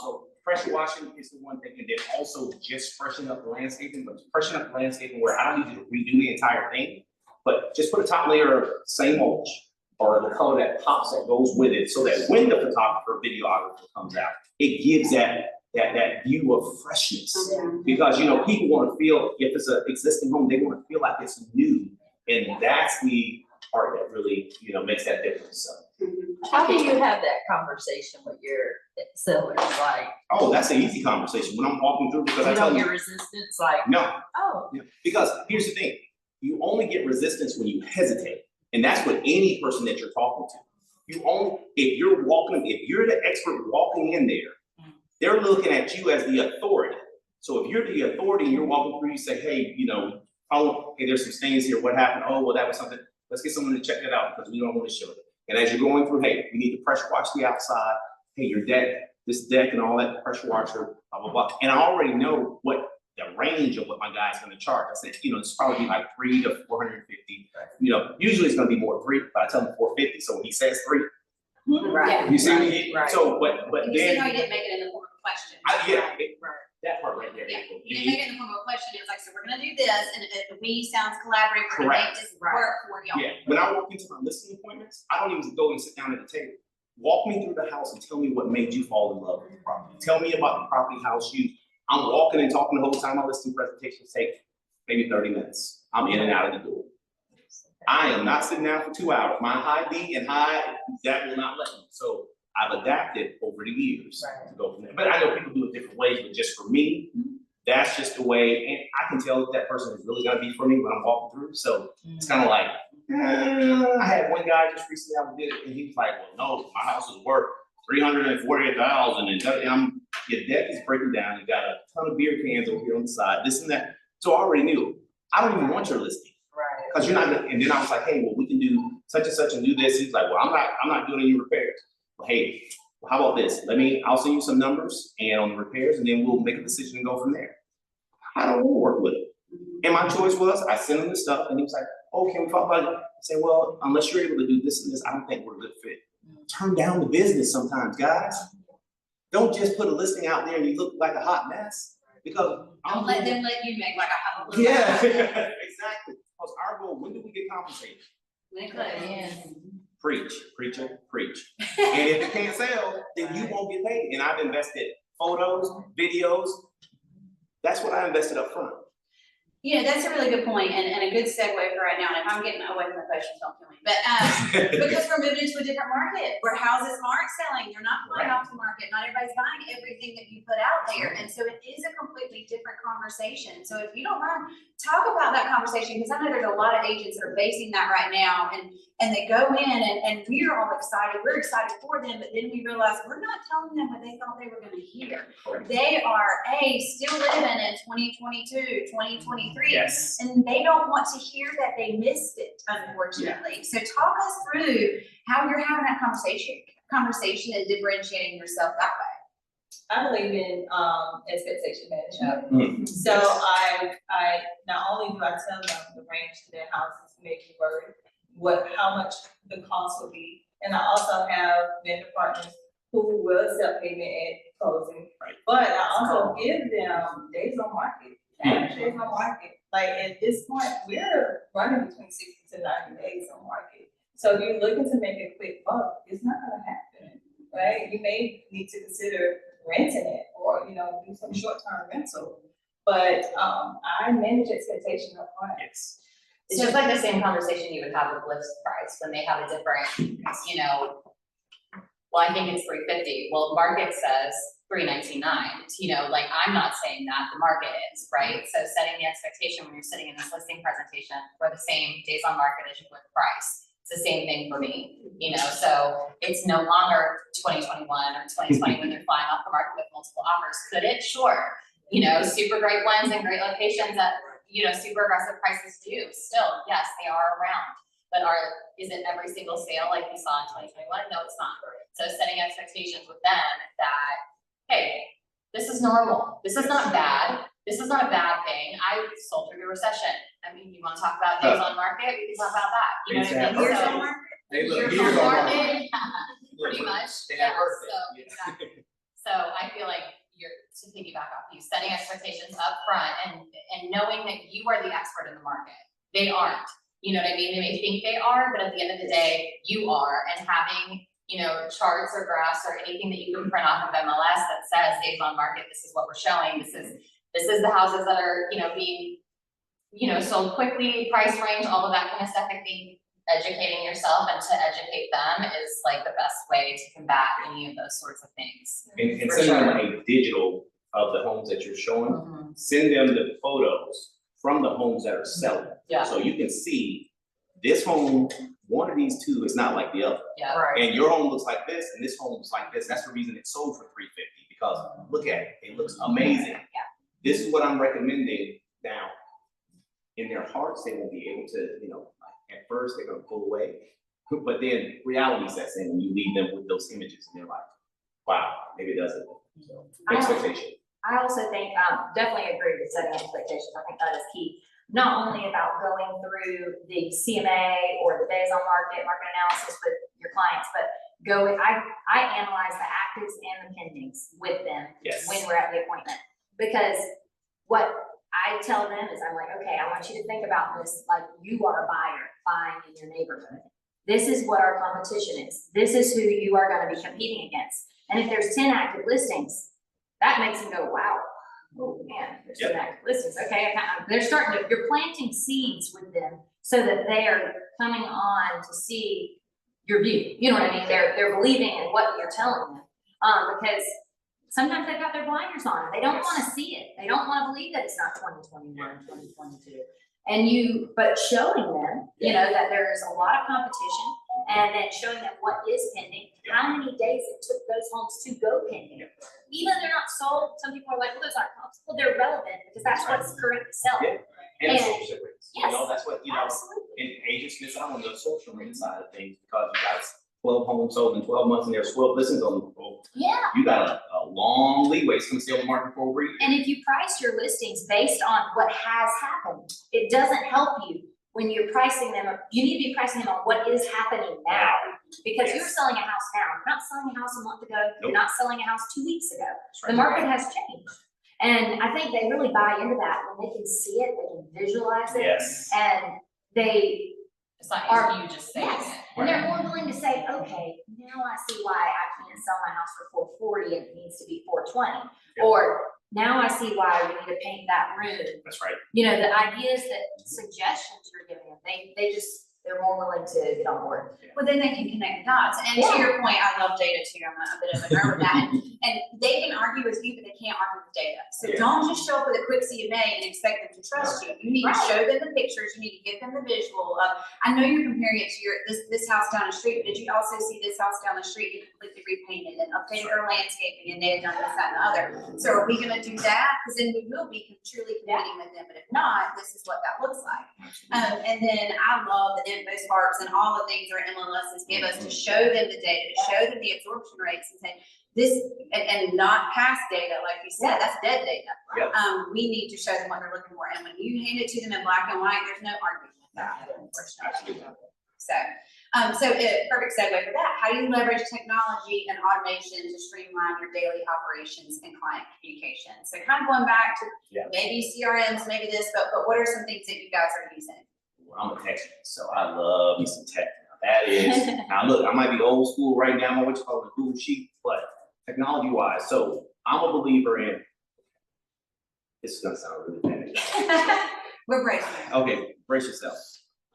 So pressure washing is the one thing, and then also just freshening up the landscaping, but freshening up the landscaping where I don't need you to redo the entire thing, but just put a top layer of same mulch or the color that pops that goes with it, so that when the photographer, videographer comes out, it gives that view of freshness. Because, you know, people want to feel, if it's an existing home, they want to feel like it's new. And that's the part that really, you know, makes that difference. So. How do you have that conversation with your sellers? Like, oh, that's an easy conversation when I'm walking through, because I tell you. You don't get resistance, like. No. Oh. Because here's the thing, you only get resistance when you hesitate. And that's with any person that you're talking to. You only, if you're the expert walking in there, they're looking at you as the authority. So if you're the authority and you're walking through, you say, hey, you know, oh, hey, there's some stains here. What happened? Oh, well, that was something. Let's get someone to check that out because we don't want to show it. And as you're going through, hey, we need to pressure wash the outside. Hey, your deck, this deck and all that pressure washer, blah, blah, blah. And I already know what the range of what my guy's going to charge. I said, you know, it's probably like $300 to $450. You know, usually it's going to be more $300, but I tell him $450. So when he says $300, right. You see me? Right. So, but You see then. how you didn't make it in the form of a question. That part right there. Yeah, you didn't make it in the form of a question, it was like, so we're gonna do this, and if we sounds collaborative, we're gonna make this work for y'all. Yeah, when I walk into my listing appointments, I don't even go and sit down at the table. Walk me through the house and tell me what made you fall in love with the property. Tell me about the property, house use. I'm walking and talking the whole time. My listing presentations take maybe 30 minutes. I'm in and out of the door. I am not sitting down for 2 hours. My high D and high, that will not let me. So I've adapted over the years to go from there. But I know people do it different ways, but just for me, that's just the way, and I can tell that person is really gonna be for me when I'm walking through. So it's kind of like, I had one guy just recently I did it, and he was like, well, no, my house is worth $348,000, and your deck is breaking down. You got a ton of beer cans over here on the side, this and that. So I already knew, I don't even want your listing. Right. Because you're not gonna, and then I was like, hey, well, we can do such and such and do this. He's like, well, I'm not doing any repairs. Well, hey, well, how about this? I'll send you some numbers and on the repairs, and then we'll make a decision and go from there. I don't want to work with it. And my choice was, I sent him the stuff and he was like, oh, can we talk about it? I said, well, unless you're able to do this and this, I don't think we're a good fit. Turn down the business sometimes, guys. Don't just put a listing out there and you look like a hot mess, because. Don't let them let you make like a hot. Yeah, exactly. Because our goal, when do we get compensated? When it closes. Preach, preacher, preach. And if it can't sell, then you won't get paid. And I've invested photos, videos. That's what I invested up front. You know, that's a really good point and a good segue for right now. And if I'm getting away from the questions, don't kill me. But because we're moving into a different market where houses aren't selling, they're not flying off the market. Not everybody's buying everything that you put out there. And so it is a completely different conversation. So if you don't mind, talk about that conversation, because I know there's a lot of agents that are facing that right now. And they go in and we're all excited. We're excited for them, but then we realize we're not telling them what they thought they were going to hear. They are still living in 2022, 2023. Yes. And they don't want to hear that they missed it, unfortunately. So talk us through how you're having that conversation and differentiating yourself that way. I believe in expectation management. So I not only do I tell them the range to their houses to make it work, how much the cost will be, and I also have vendor partners who will accept payment at closing. Right. But I also give them days on market, average days on market. Like at this point, we're running between 60 to 90 days on market. So if you're looking to make a quick buck, it's not gonna happen, right? You may need to consider renting it or, do some short-term rental. But I manage expectation up front. Yes. It's just like the same conversation you would have with list price when they have a different, well, I think it's $350. Well, market says $399. Like I'm not saying that, the market is, right? So setting the expectation when you're sitting in this listing presentation for the same days on market as you would price. It's the same thing for me, so it's no longer 2021 or 2020 when they're flying off the market with multiple offers. Could it? Sure. Super great ones and great locations that, super aggressive prices do. Still, yes, they are around. But is it every single sale like we saw in 2021? No, it's not. So setting expectations with them that, hey, this is normal. This is not bad. This is not a bad thing. I sold through the recession. I mean, you want to talk about days on market? We can talk about that. You know what I mean? Years So, on market? years on market, pretty much. They Yeah, have birthday. so, exactly. So I feel like to piggyback off you, setting expectations up front and knowing that you are the expert in the market. They aren't. You know what I mean? They may think they are, but at the end of the day, you are. And having, charts or graphs or anything that you can print off of MLS that says days on market, this is what we're showing. This is the houses that are, being, sold quickly, price range, all of that kind of stuff. I think educating yourself and to educate them is like the best way to combat any of those sorts of things. And For send them sure. a digital of the homes that you're showing. Send them the photos from the homes that are selling. Yeah. So you can see this home, one of these two is not like the other. Yeah. And your home looks like this, and this home looks like this. That's the reason it sold for $350, because look at it, it looks amazing. Yeah. This is what I'm recommending. Now, in their hearts, they won't be able to, at first they're gonna pull away, but then reality sets in and you leave them with those images and they're like, wow, maybe it doesn't. So, expectation. I also think, definitely agree with setting expectations. I think that is key. Not only about going through the CMA or the days on market analysis with your clients, but I analyze the actives and the pendings with them Yes. when we're at the appointment. Because what I tell them is I'm like, okay, I want you to think about this like you are a buyer buying in your neighborhood. This is what our competition is. This is who you are going to be competing against. And if there's 10 active listings, that makes them go, wow, oh man, there's 10 active listings. Okay, you're planting seeds with them so that they are coming on to see your view. You know what I mean? They're believing in what you're telling them. Because sometimes they've got their blinders on. They don't want to see it. They don't want to believe that it's not 2021, 2022. But showing them, that there's a lot of competition, and then showing them what is pending, how many days it took those homes to go pending. Even if they're not sold, some people are like, well, those aren't homes. Well, they're relevant because that's what's currently selling. And social rates. Yes. That's what, Absolutely. and agents miss out on the social rate side of things because you got 12 homes sold in 12 months and there's 12 listings on the road. Yeah. You got a long leeway. It's gonna stay on the market for a week. And if you price your listings based on what has happened, it doesn't help you when you're pricing them. You need to be pricing them on what is happening now. Because you're selling a house now, you're not selling a house a month ago, you're not selling a house 2 weeks ago. The market has changed. And I think they really buy into that when they can see it, they can visualize it. Yes. And they It's not are, you just saying yes, it. and they're more willing to say, okay, now I see why I can't sell my house for $440 and it needs to be $420. Yeah. Or now I see why we need to paint that room. That's right. You know, the ideas suggestions you're giving them, they're more willing to get on board. Well, then they can connect the dots. And to your point, I love data too. I'm a bit of a nerd with that. And they can argue with you, but they can't argue with data. So don't just show up with a quick CMA and expect them to trust you. You need to show them the pictures. You need to give them the visual of, I know you're comparing it to this house down the street, but did you also see this house down the street get completely repainted and updated their landscaping and they've done this, that, and the other. So are we gonna do that? Because then we will be truly competing with them. But if not, this is what that looks like. And then I love the info sparks and all the things our MLSs give us to show them the data, to show them the absorption rates and say this, and not past data, like you said, that's dead data. Yep. We need to show them what they're looking for. And when you hand it to them in black and white, there's no argument with that, unfortunately. So perfect segue for that. How do you leverage technology and automation to streamline your daily operations and client communication? So kind of going back to maybe CRMs, maybe this, but what are some things that you guys are using? I'm a tech, so I love me some tech. That is, now look, I might be old school right now, what you call it, Google Sheet, but technology wise, so I'm a believer in, this is gonna sound really bad. We're bracing. Okay, brace yourself.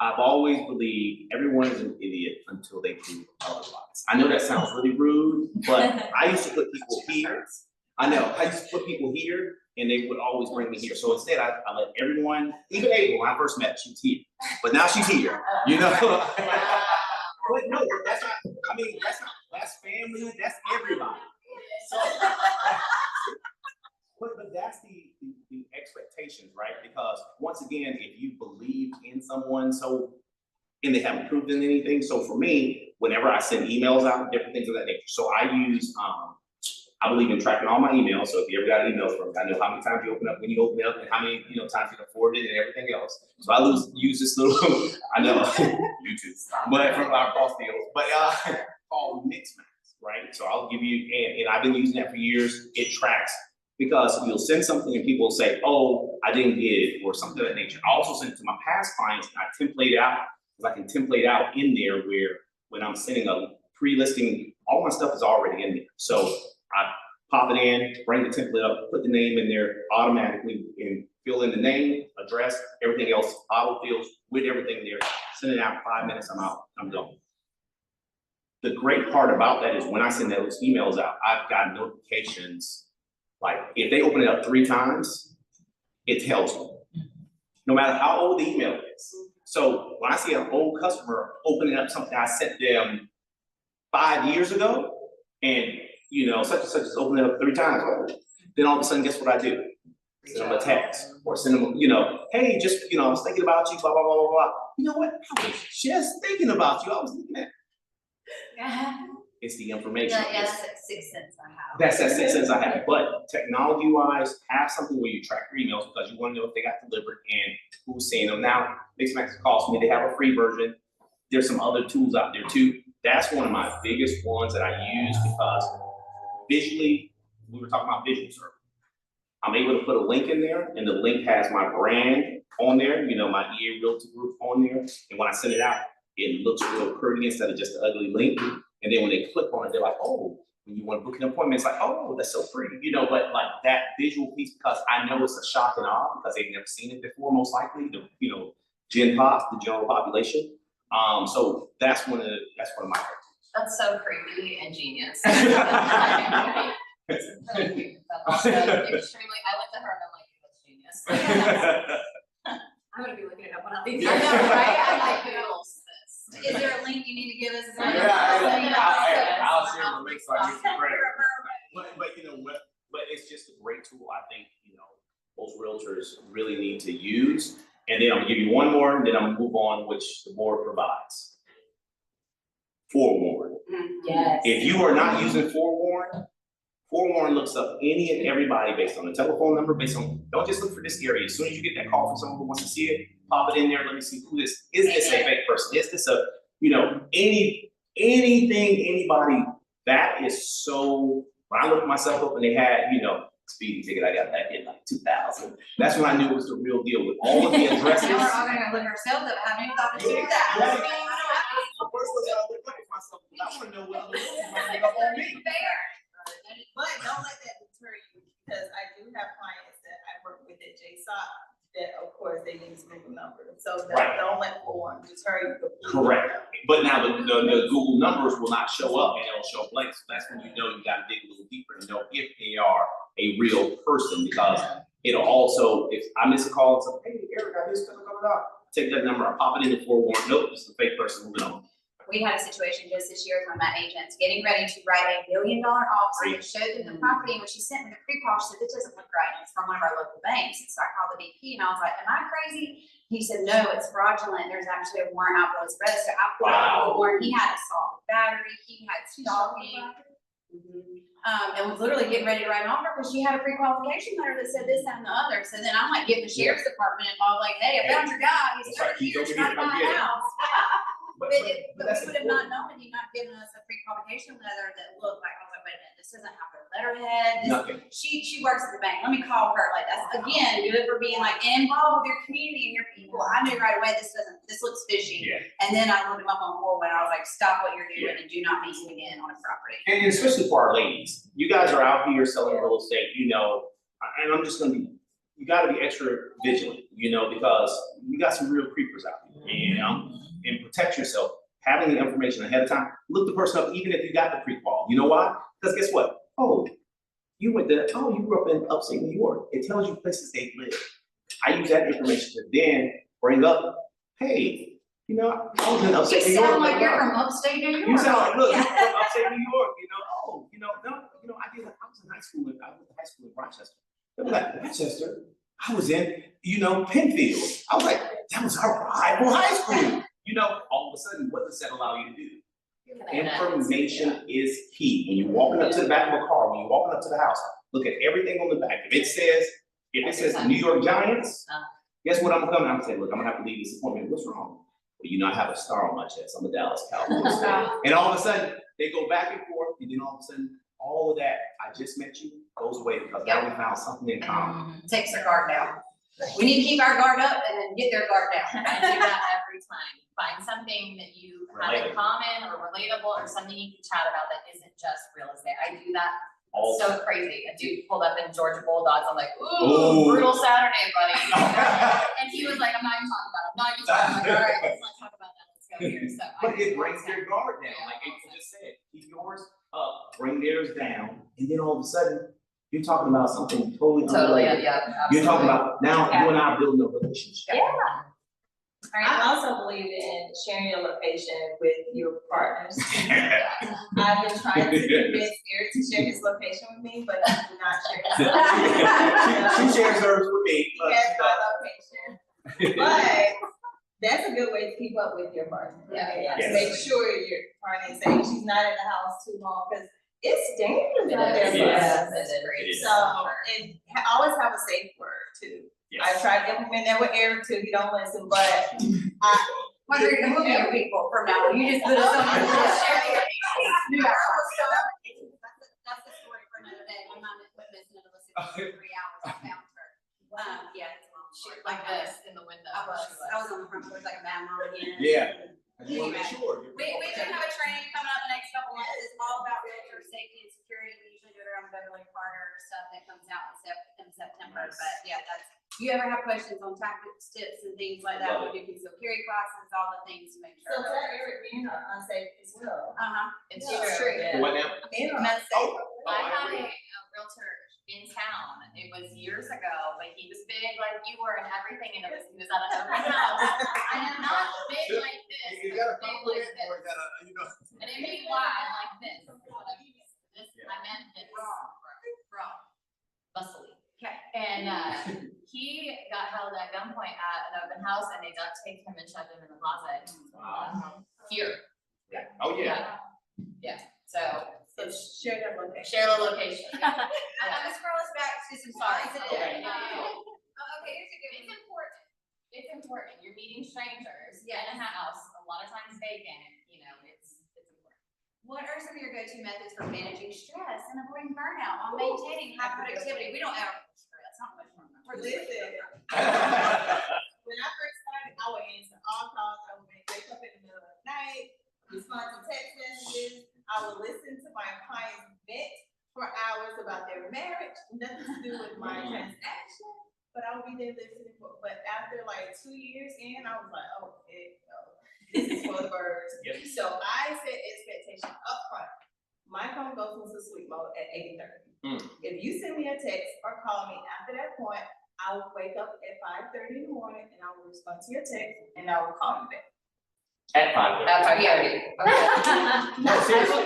I've always believed everyone is an idiot until they prove otherwise. I know that sounds really rude, but I used to put people here. I know, I used to put people here and they would always bring me here. So instead, I let everyone, even April, when I first met, she was here. But now she's here, you know? But no, that's not, I mean, that's family, that's everybody. So, but that's the expectations, right? Because once again, if you believe in someone, and they haven't proven anything. So for me, whenever I send emails out, different things of that nature. So I use, I believe in tracking all my emails. So if you ever got emails from me, I know how many times you open up when you open up and how many times you can forward it and everything else. So I use this little, I know, YouTube, but from our cross deals, but called Mix Max, right? So I'll give you, and I've been using that for years. It tracks because you'll send something and people will say, oh, I didn't get it or something of that nature. I also send it to my past clients and I template it out because I can template out in there where when I'm sending a pre-listing, all my stuff is already in there. So I pop it in, bring the template up, put the name in there automatically and fill in the name, address, everything else, auto fills with everything there. Send it out, 5 minutes, I'm out, I'm done. The great part about that is when I send those emails out, I've got notifications. Like if they open it up 3 times, it tells me, no matter how old the email is. So when I see an old customer opening up something I sent them 5 years ago, and such and such is opening up 3 times, then all of a sudden, guess what I do? Send them a text or send them, hey, just, I was thinking about you, blah, blah, blah, blah, blah. You know what? I was just thinking about you. I was looking at. It's the information. Yeah, that's that 6 cents I have. That's that 6 cents I have. But technology-wise, have something where you track your emails because you want to know if they got delivered and who's seeing them. Now, Mixmax costs me. They have a free version. There's some other tools out there too. That's one of my biggest ones that I use because visually, we were talking about visual service. I'm able to put a link in there, and the link has my brand on there, my EA Realty Group on there. And when I send it out, it looks real pretty instead of just an ugly link. And then when they click on it, they're like, oh, when you want to book an appointment, it's like, oh, that's so pretty, but like that visual piece, because I know it's a shock and awe because they've never seen it before, most likely, Gen Pop, the general population. So that's one of my favorites. That's so creepy and genius. It's really cute. That's extremely, I looked at her and I'm like, that's genius. I'm gonna be looking it up when I leave. I know, right? I'm like, who else is this? Is there a link you need to give us? I'll share the link so I get the credit. But it's just a great tool. I think, most realtors really need to use. And then I'm gonna give you one more, and then I'm gonna move on, which the board provides. Forewarn. Yes. If you are not using Forewarn, Forewarn looks up any and everybody based on the telephone number, based on, don't just look for this area. As soon as you get that call from someone who wants to see it, pop it in there, let me see who this, is this a fake person? Is this a, you know, anything, anybody, that is so, when I looked myself up and they had, you know, speeding ticket I got back in like 2000. That's when I knew it was the real deal with all of the addresses. Now we're all gonna look ourselves up, I haven't even thought to do that. Yeah. First was I looked at myself, I wanna know what other ones might make up on me. But don't let that deter you, because I do have clients that I work with at J Scott that, of course, they use Google numbers. So Right. don't let one deter you. Correct. But now the Google numbers will not show up and it'll show blank. So that's when you know you gotta dig a little deeper to know if they are a real person, because it'll also, if I miss a call and say, hey, Eric, I missed it, take that number, I pop it in the forewarn, nope, it's a fake person, moving on. We had a situation just this year with one of my agents getting ready to write $1 million offer that showed them the property, and when she sent me the pre-qual, she said, this doesn't look right, it's from one of our local banks. And so I called the VP and I was like, am I crazy? He said, no, it's fraudulent, there's actually a warrant out for his register. I pulled out the warrant, he had a solid battery, he had stalking. And was literally getting ready to write an offer because she had a pre-qualification letter that said this, that, and the other. So then I'm like getting the sheriff's department involved, like, hey, I found your guy, he's That's right, 30 he's years over trying to here, buy come a get him. house. But But we that's would have not known had he not given us a pre-qualification letter that looked like, I was like, wait a minute, this doesn't have a letterhead. This- Nothing. She works at the bank, let me call her, like, that's, again, good for being like involved with your community and your people. I knew right away, this looks fishy. Yeah. And then I looked him up on Forewarn, I was like, stop what you're doing and do not meet him again on a property. And especially for our ladies, you guys are out here selling real estate, you know, and I'm just gonna be, you gotta be extra vigilant, you know, because you got some real creepers out there, you know, and protect yourself. Having the information ahead of time, look the person up, even if you got the pre-qual. You know why? Because guess what? Oh, you grew up in upstate New York. It tells you places they live. I use that information to then bring up, hey, you know, I was in upstate New You York. sound like you're from upstate New York. You sound like, look, you're from upstate New York, you know, oh, you know, no, you know, I was in high school, I went to high school in Rochester. They were like, Rochester? I was in, you know, Penfield. I was like, that was our rival high school. You know, all of a sudden, what does that allow you to do? Information is key. When you're walking up to the back of a car, when you're walking up to the house, look at everything on the back. If it says the New York Giants, guess what I'm gonna say? Look, I'm gonna have to leave this appointment. What's wrong? Well, you know, I have a star on my chest. I'm a Dallas Cowboys fan. And all of a sudden, they go back and forth, and then all of a sudden, all of that, I just met you, goes away because now we found something in common. Takes their guard down. We need to keep our guard up and then get their guard down. I do that every time. Find something that you have in common or relatable or something you can chat about that isn't just real estate. I do that so crazy. A dude pulled up in Georgia Bulldogs. I'm like, ooh, brutal Saturday, buddy. And he was like, I'm not even talking about it. I'm not even talking about it. All right, let's not talk about that. Let's go here. So But it brings their guard down, like April just said. Keep yours up, bring theirs down, and then all of a sudden, you're talking about something totally unrelated. You're talking about, now you and I are building a relationship. Yeah. I also believe in sharing your location with your partners. I've been trying to convince Eric to share his location with me, but he will not share his location. She shares hers with me. He has my location. But that's a good way to keep up with your partner. Right? Yeah. To make sure your partner is safe, she's not in the house too long, because it's dangerous out there for us. It is. So, and always have a safe word too. I tried to implement that with Eric too, he don't listen, but Margarita, who are your people from now on? You just put us on the list. That's the story for another day. My mom went missing in the list for 3 hours. I found her. Yeah, it's a long she story. was like this in the window. I was on the front porch like a bad mom again. Yeah. I just wanna make sure. We do have a training coming up the next couple months. It's all about realtor safety and security. We usually do it around Beverly Carter stuff that comes out in September. But yeah, you ever have questions on tactics, tips and things like that, we do concealed carry classes, all the things to make so sure. tell Eric men are unsafe as well. It's Yeah. true. What now? Men are Unsafe. I had a realtor in town. It was years ago, but he was big like you were and everything, and he was at an open house. I am not big like this, You but gotta big compliment like or this. gotta, you know. And it made wide like this. I meant this. Raw. Bustly. Okay. And he got held at gunpoint at an open house and they duct taped him and shoved him in the closet. Wow. Here. Yeah. Oh, yeah. Yeah. So So share that location. Share the location. I'm gonna scroll us back to some slides. Okay. Okay, here's a good It's one. important. It's important. You're meeting strangers in Yes. a house, a lot of times vacant, you know, it's important. What are some of your go-to methods for managing stress and avoiding burnout while maintaining high productivity? We don't ever stress, not much more. Listen, when I first started, I would answer all calls. I would wake up in the middle of the night, respond to text messages. I would listen to my clients vent for hours about their marriage, nothing to do with my transaction. But I would be there listening. But after like 2 years in, I was like, oh, no, this is for the birds. Yep. So I set expectation up front. My phone goes into sleep mode at 8:30. If you send me a text or call me after that point, I will wake up at 5:30 in the morning and I will respond to your text and I will call you back. At 5:30. That's how you already. Okay. No, seriously.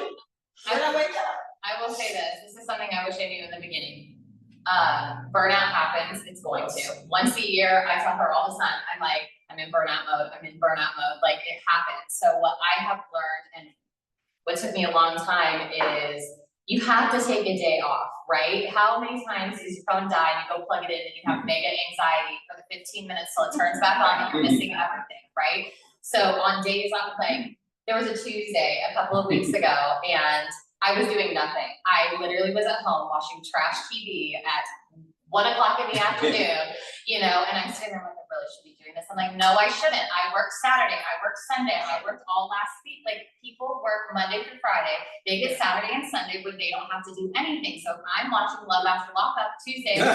When I wake up. I will say this is something I wish I knew in the beginning. Burnout happens, it's going to. Once a year, I tell her all the time, I'm like, I'm in burnout mode, like it happens. So what I have learned and what took me a long time is you have to take a day off, right? How many times does your phone die and you go plug it in and you have mega anxiety for the 15 minutes till it turns back on and you're missing everything, right? So on days off, like there was a Tuesday a couple of weeks ago and I was doing nothing. I literally was at home watching trash TV at 1 o'clock in the afternoon, you know, and I'm sitting there like, I really should be doing this. I'm like, no, I shouldn't. I work Saturday, I work Sunday, I worked all last week. Like people work Monday through Friday. They get Saturday and Sunday when they don't have to do anything. So if I'm watching Love After Lockup Tuesday. So,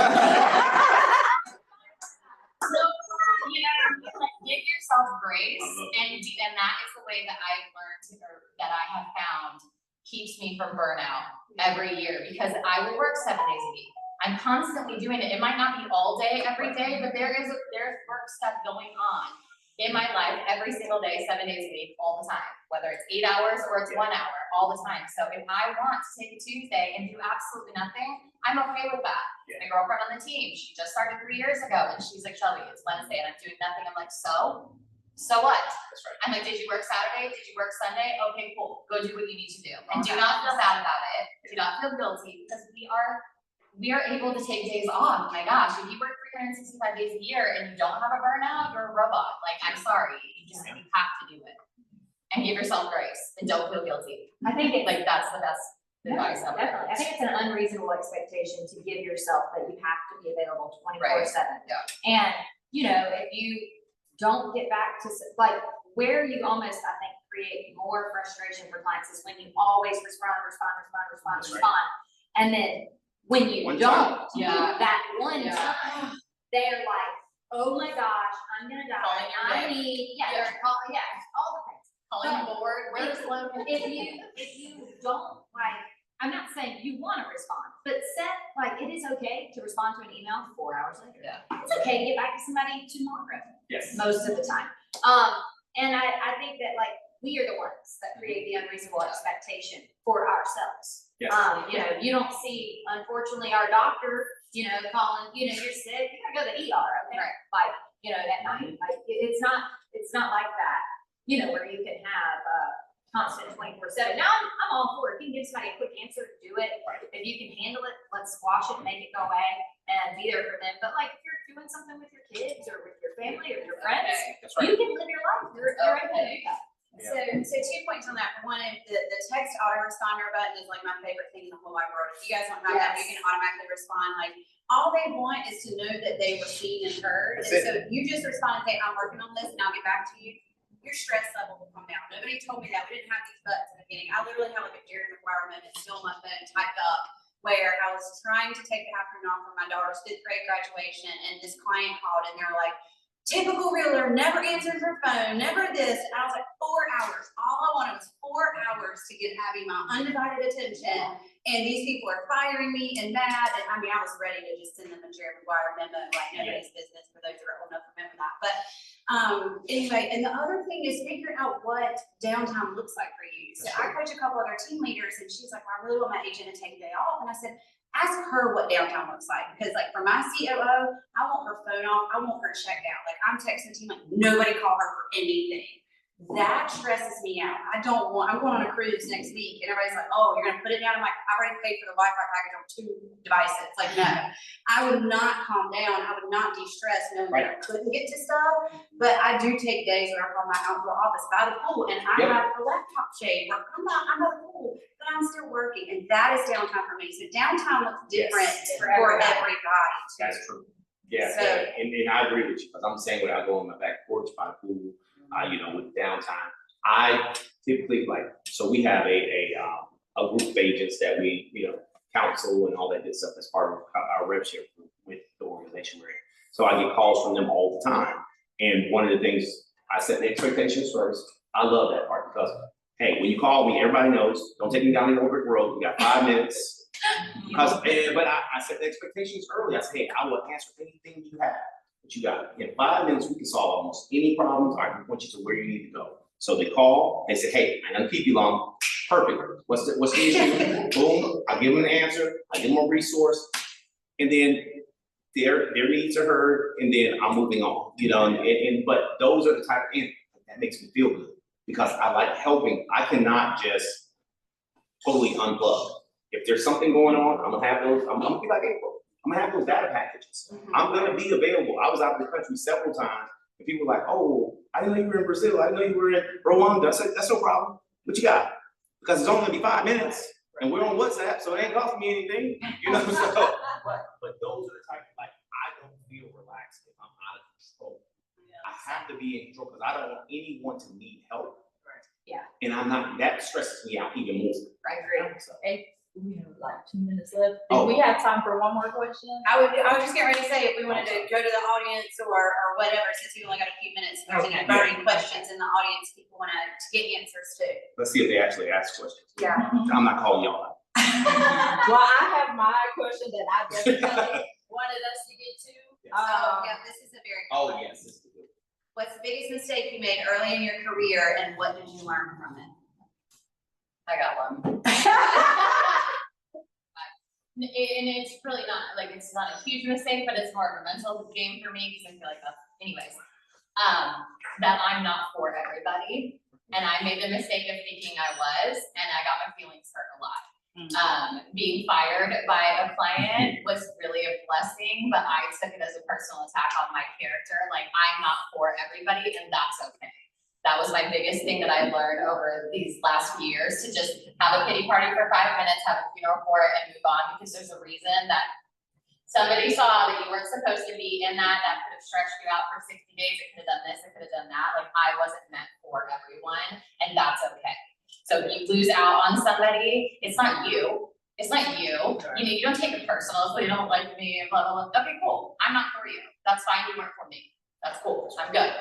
you know, like give yourself grace and that is the way that I've learned to, or that I have found keeps me from burnout every year because I will work 7 days a week. I'm constantly doing it. It might not be all day, every day, but there's work stuff going on in my life every single day, 7 days a week, all the time, whether it's 8 hours or it's 1 hour, all the time. So if I want to take a Tuesday and do absolutely nothing, I'm okay with that. My girlfriend on the team, she just started 3 years ago and she's like, Shelby, it's Wednesday and I'm doing nothing. I'm like, so what? That's right. I'm like, did you work Saturday? Did you work Sunday? Okay, cool. Go do what you need to do. And do not feel bad about it. Do not feel guilty because we are able to take days off. My gosh, if you work 365 days a year and you don't have a burnout, you're a robot. Like, I'm sorry. You have to do it. And give yourself grace and don't feel guilty. I think it's Like that's the best advice ever. definitely. I think it's an unreasonable expectation to give yourself that you have to be available 24/7. Yeah. And, you know, if you don't get back to, like, where you almost, I think, create more frustration for clients is when you always respond. And then when you One don't, Yeah. that one Yeah. time, they're like, oh my gosh, I'm gonna die. Calling your I name. need, Yeah. all the things. Calling the board, where's Logan? If you don't, like, I'm not saying you wanna respond, but it is okay to respond to an email 4 hours later. Yeah. It's okay to get back to somebody tomorrow, Yes. most of the time. And I think that, like, we are the ones that create the unreasonable expectation for ourselves. Yes. You know, you don't see, unfortunately, our doctor, you know, calling, you know, you're sick, you gotta go to the ER, okay? Right. Like, you know, at night, like, it's not like that, you know, where you can have constant 24/7. Now, I'm all for it. If you can give somebody a quick answer, do it. Right. If you can handle it, let's squash it, make it go away, and be there for them. But like, if you're doing something with your kids or with your family or your friends, Okay. That's right. you can live your life. You're able to do that. So 2 points on that. One, the text autoresponder button is like my favorite thing in the whole wide world. If you guys don't have that, you can automatically respond. Like, all they want is to know that they were seen and heard. That's And so you just respond and say, I'm working on this and I'll get back to you. Your stress level will come down. Nobody told me that. We didn't have these buttons in the beginning. I literally had like a Jerry Maguire moment still on my phone typed up where I was trying to take the afternoon off for my daughter's 5th grade graduation and this client called and they're like, typical realtor, never answers her phone, never this. And I was like, 4 hours. All I wanted was 4 hours to give Abby my undivided attention. And these people are firing me and mad. And I mean, I was ready to just send them a Jerry Maguire memo, like nobody's business for those who are old enough to remember that. But anyway, and the other thing is figuring out what downtime looks like for you. So I coach a couple other team leaders and she's like, well, I really want my agent to take a day off. And I said, ask her what downtime looks like. Because like for my COO, I want her phone off. I want her checked out. Like I'm texting the team, like nobody call her for anything. That stresses me out. I'm going on a cruise next week and everybody's like, oh, you're gonna put it down. I'm like, I already paid for the Wi-Fi package on 2 devices. Like, no, I would not calm down. I would not de-stress knowing that I couldn't get to stuff. But I do take days where I'm on my outdoor office by the pool and I have a laptop shade where I'm by the pool, but I'm still working. And that is downtime for me. So downtime looks different for everybody. Too. That's true. Yeah, So- and I agree with you, because I'm saying when I go on my back porch by the pool, with downtime, I typically so we have a group of agents that we, counsel and all that good stuff as part of our rev share with the organization we're in. So I get calls from them all the time. And one of the things, I set the expectations first. I love that part because, hey, when you call me, everybody knows, don't take me down the old brick road. You got 5 minutes. But I set the expectations early. I said, hey, I will answer anything you have. But you got in 5 minutes, we can solve almost any problems. I can point you to where you need to go. So they call, they say, hey, I'm gonna keep you long. Perfect. What's the issue? Boom. I give them an answer. I give them a resource, and then their needs are heard, and then I'm moving on. But those are the type, and that makes me feel good because I like helping. I cannot just totally unplug. If there's something going on, I'm gonna have those. I'm gonna be like April. I'm gonna have those data packages. I'm gonna be available. I was out of the country several times, and people were like, "Oh, I didn't know you were in Brazil. I didn't know you were in Rwanda." I said, "That's no problem. What you got?" Because it's only gonna be 5 minutes, and we're on WhatsApp, so it ain't costing me anything. So, but those are the type I don't feel relaxed if I'm out of control. I have to be in control because I don't want anyone to need help. Yeah. And I'm not. That stresses me out even more. I agree. So. We have like 2 minutes left. Oh. Do we have time for one more question? I was just getting ready to say, if we wanted to go to the audience or whatever, since we only got a few minutes, if there's any burning questions in the audience, people want to get answers to. Let's see if they actually ask questions. Yeah. I'm not calling y'all out. Well, I have my question that I definitely wanted us to get to. Yeah, this is a very. Oh, yes. This is good. What's the biggest mistake you made early in your career and what did you learn from it? I got one. And it's really not, it's not a huge mistake, but it's more of a mental game for me, because I feel like that's, anyways. That I'm not for everybody, and I made the mistake of thinking I was, and I got my feelings hurt a lot. Being fired by a client was really a blessing, but I took it as a personal attack on my character. Like, I'm not for everybody, and that's okay. That was my biggest thing that I learned over these last few years, to just have a pity party for 5 minutes, have a funeral for it, and move on, because there's a reason that somebody saw that you weren't supposed to be in that could have stretched you out for 60 days. It could have done this, it could have done that. Like, I wasn't meant for everyone, and that's okay. So if you lose out on somebody, it's not you. It's not you. You don't take it personal, so you don't like me, and blah, blah, blah. Okay, cool. I'm not for you. That's fine, you weren't for me. That's cool. I'm good.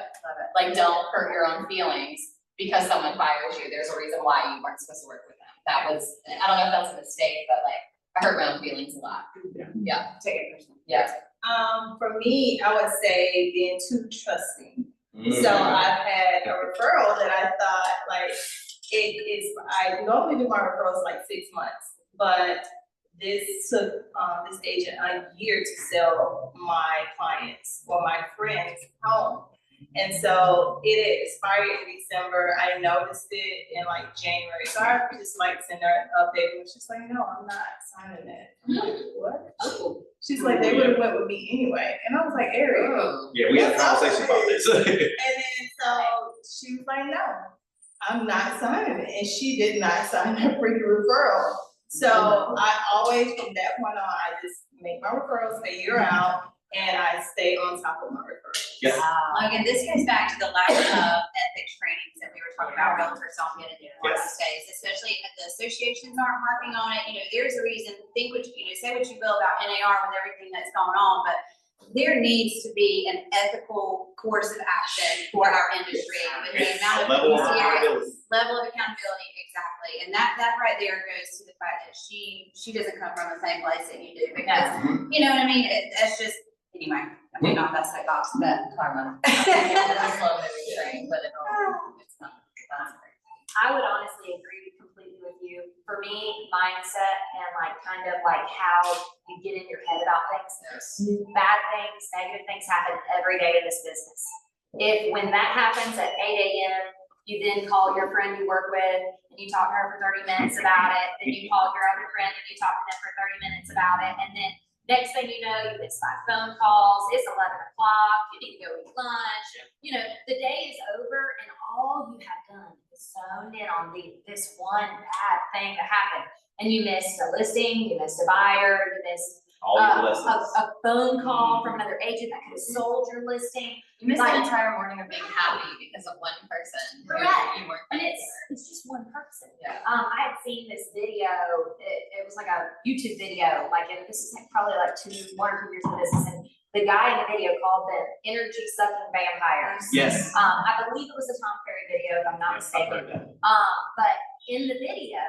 Like, don't hurt your own feelings because someone fires you. There's a reason why you weren't supposed to work with them. That was, I don't know if that's a mistake, but I hurt my own feelings a lot. Yeah. Take it personally. Yeah. For me, I would say being too trusting. So I've had a referral that I thought I normally do my referrals 6 months, but this took this agent a year to sell my clients or my friends' home. And so it expired in December. I noticed it in January. So I just sent her an update, and she's like, no, I'm not signing it. I'm like, what? Oh. She's like, they would have went with me anyway. And I was like, Ariel. Yeah, we had a conversation about this. And then so she was like, no, I'm not signing it. And she did not sign her freaking referral. So I always, from that point on, I just make my referrals a year out, and I stay on top of my referrals. Yeah. Logan, this goes back to the lack of ethics trainings that we were talking about. Realtors don't get into one of these days, especially if the associations aren't working on it. There's a reason. Think what say what you will about NAR with everything that's going on, but there needs to be an ethical course of action for our industry with the amount of level of accountability, exactly. And that right there goes to the fact that she doesn't come from the same place that you do, because you know what I mean? That's just, anyway, I mean, not that soapbox, but Karma. It's a slow moving train, but it's not. I would honestly agree completely with you. For me, mindset and how you get in your head about things. Bad things, negative things happen every day in this business. When that happens at 8 a.m., You then call your friend you work with and you talk to her for 30 minutes about it. Then you call your other friend and you talk to them for 30 minutes about it. And then next thing you know, you miss 5 phone calls. It's 11 o'clock. You need to go eat lunch. You know, the day is over and all you have done is zoned in on this one bad thing that happened. And you missed a listing, you missed a buyer, you missed All your lessons. a phone call from another agent that could have sold your listing. You missed Like- an entire morning of being happy because of one person. who Correct. You weren't. And there it's just one person. Yeah. I had seen this video, it was like a YouTube video, like, this is probably like 1 or 2 years of business, and the guy in the video called them energy sucking vampires. Yes. I believe it was a Tom Ferry video, if I'm not Yes, I've mistaken. heard that. But in the video,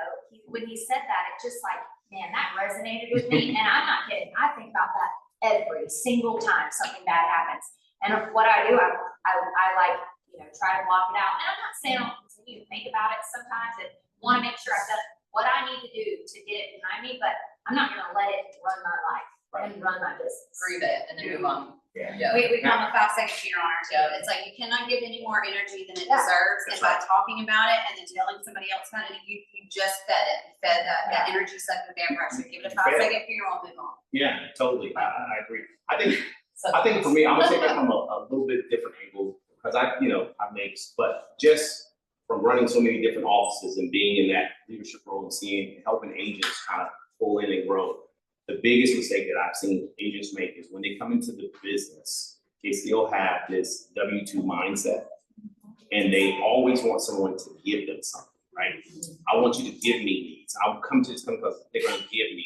when he said that, it just like, man, that resonated with me, and I'm not kidding, I think about that every single time something bad happens. And what I do, I like, you know, try to block it out, and I'm not saying I'll continue to think about it sometimes, and wanna make sure I've done what I need to do to get it behind me, but I'm not gonna let it run my life and run my business. Grieve it and then move on. Yeah. Yeah. We call them a 5-second cheater on our team. It's like you cannot give any more energy than it Yeah. deserves, and That's by talking about it and then telling somebody else about it, you just fed it. You fed that energy sucking vampire. So give it a You fed it. 5-second funeral and move on. Yeah, totally. I agree. So I think for me, I'm gonna take it from a little bit different angle, because I mix, but just from running so many different offices and being in that leadership role and seeing, helping agents kind of pull in and grow. The biggest mistake that I've seen agents make is when they come into the business, they still have this W-2 mindset, and they always want someone to give them something, right? I want you to give me needs. I'll come to this company because they're gonna give me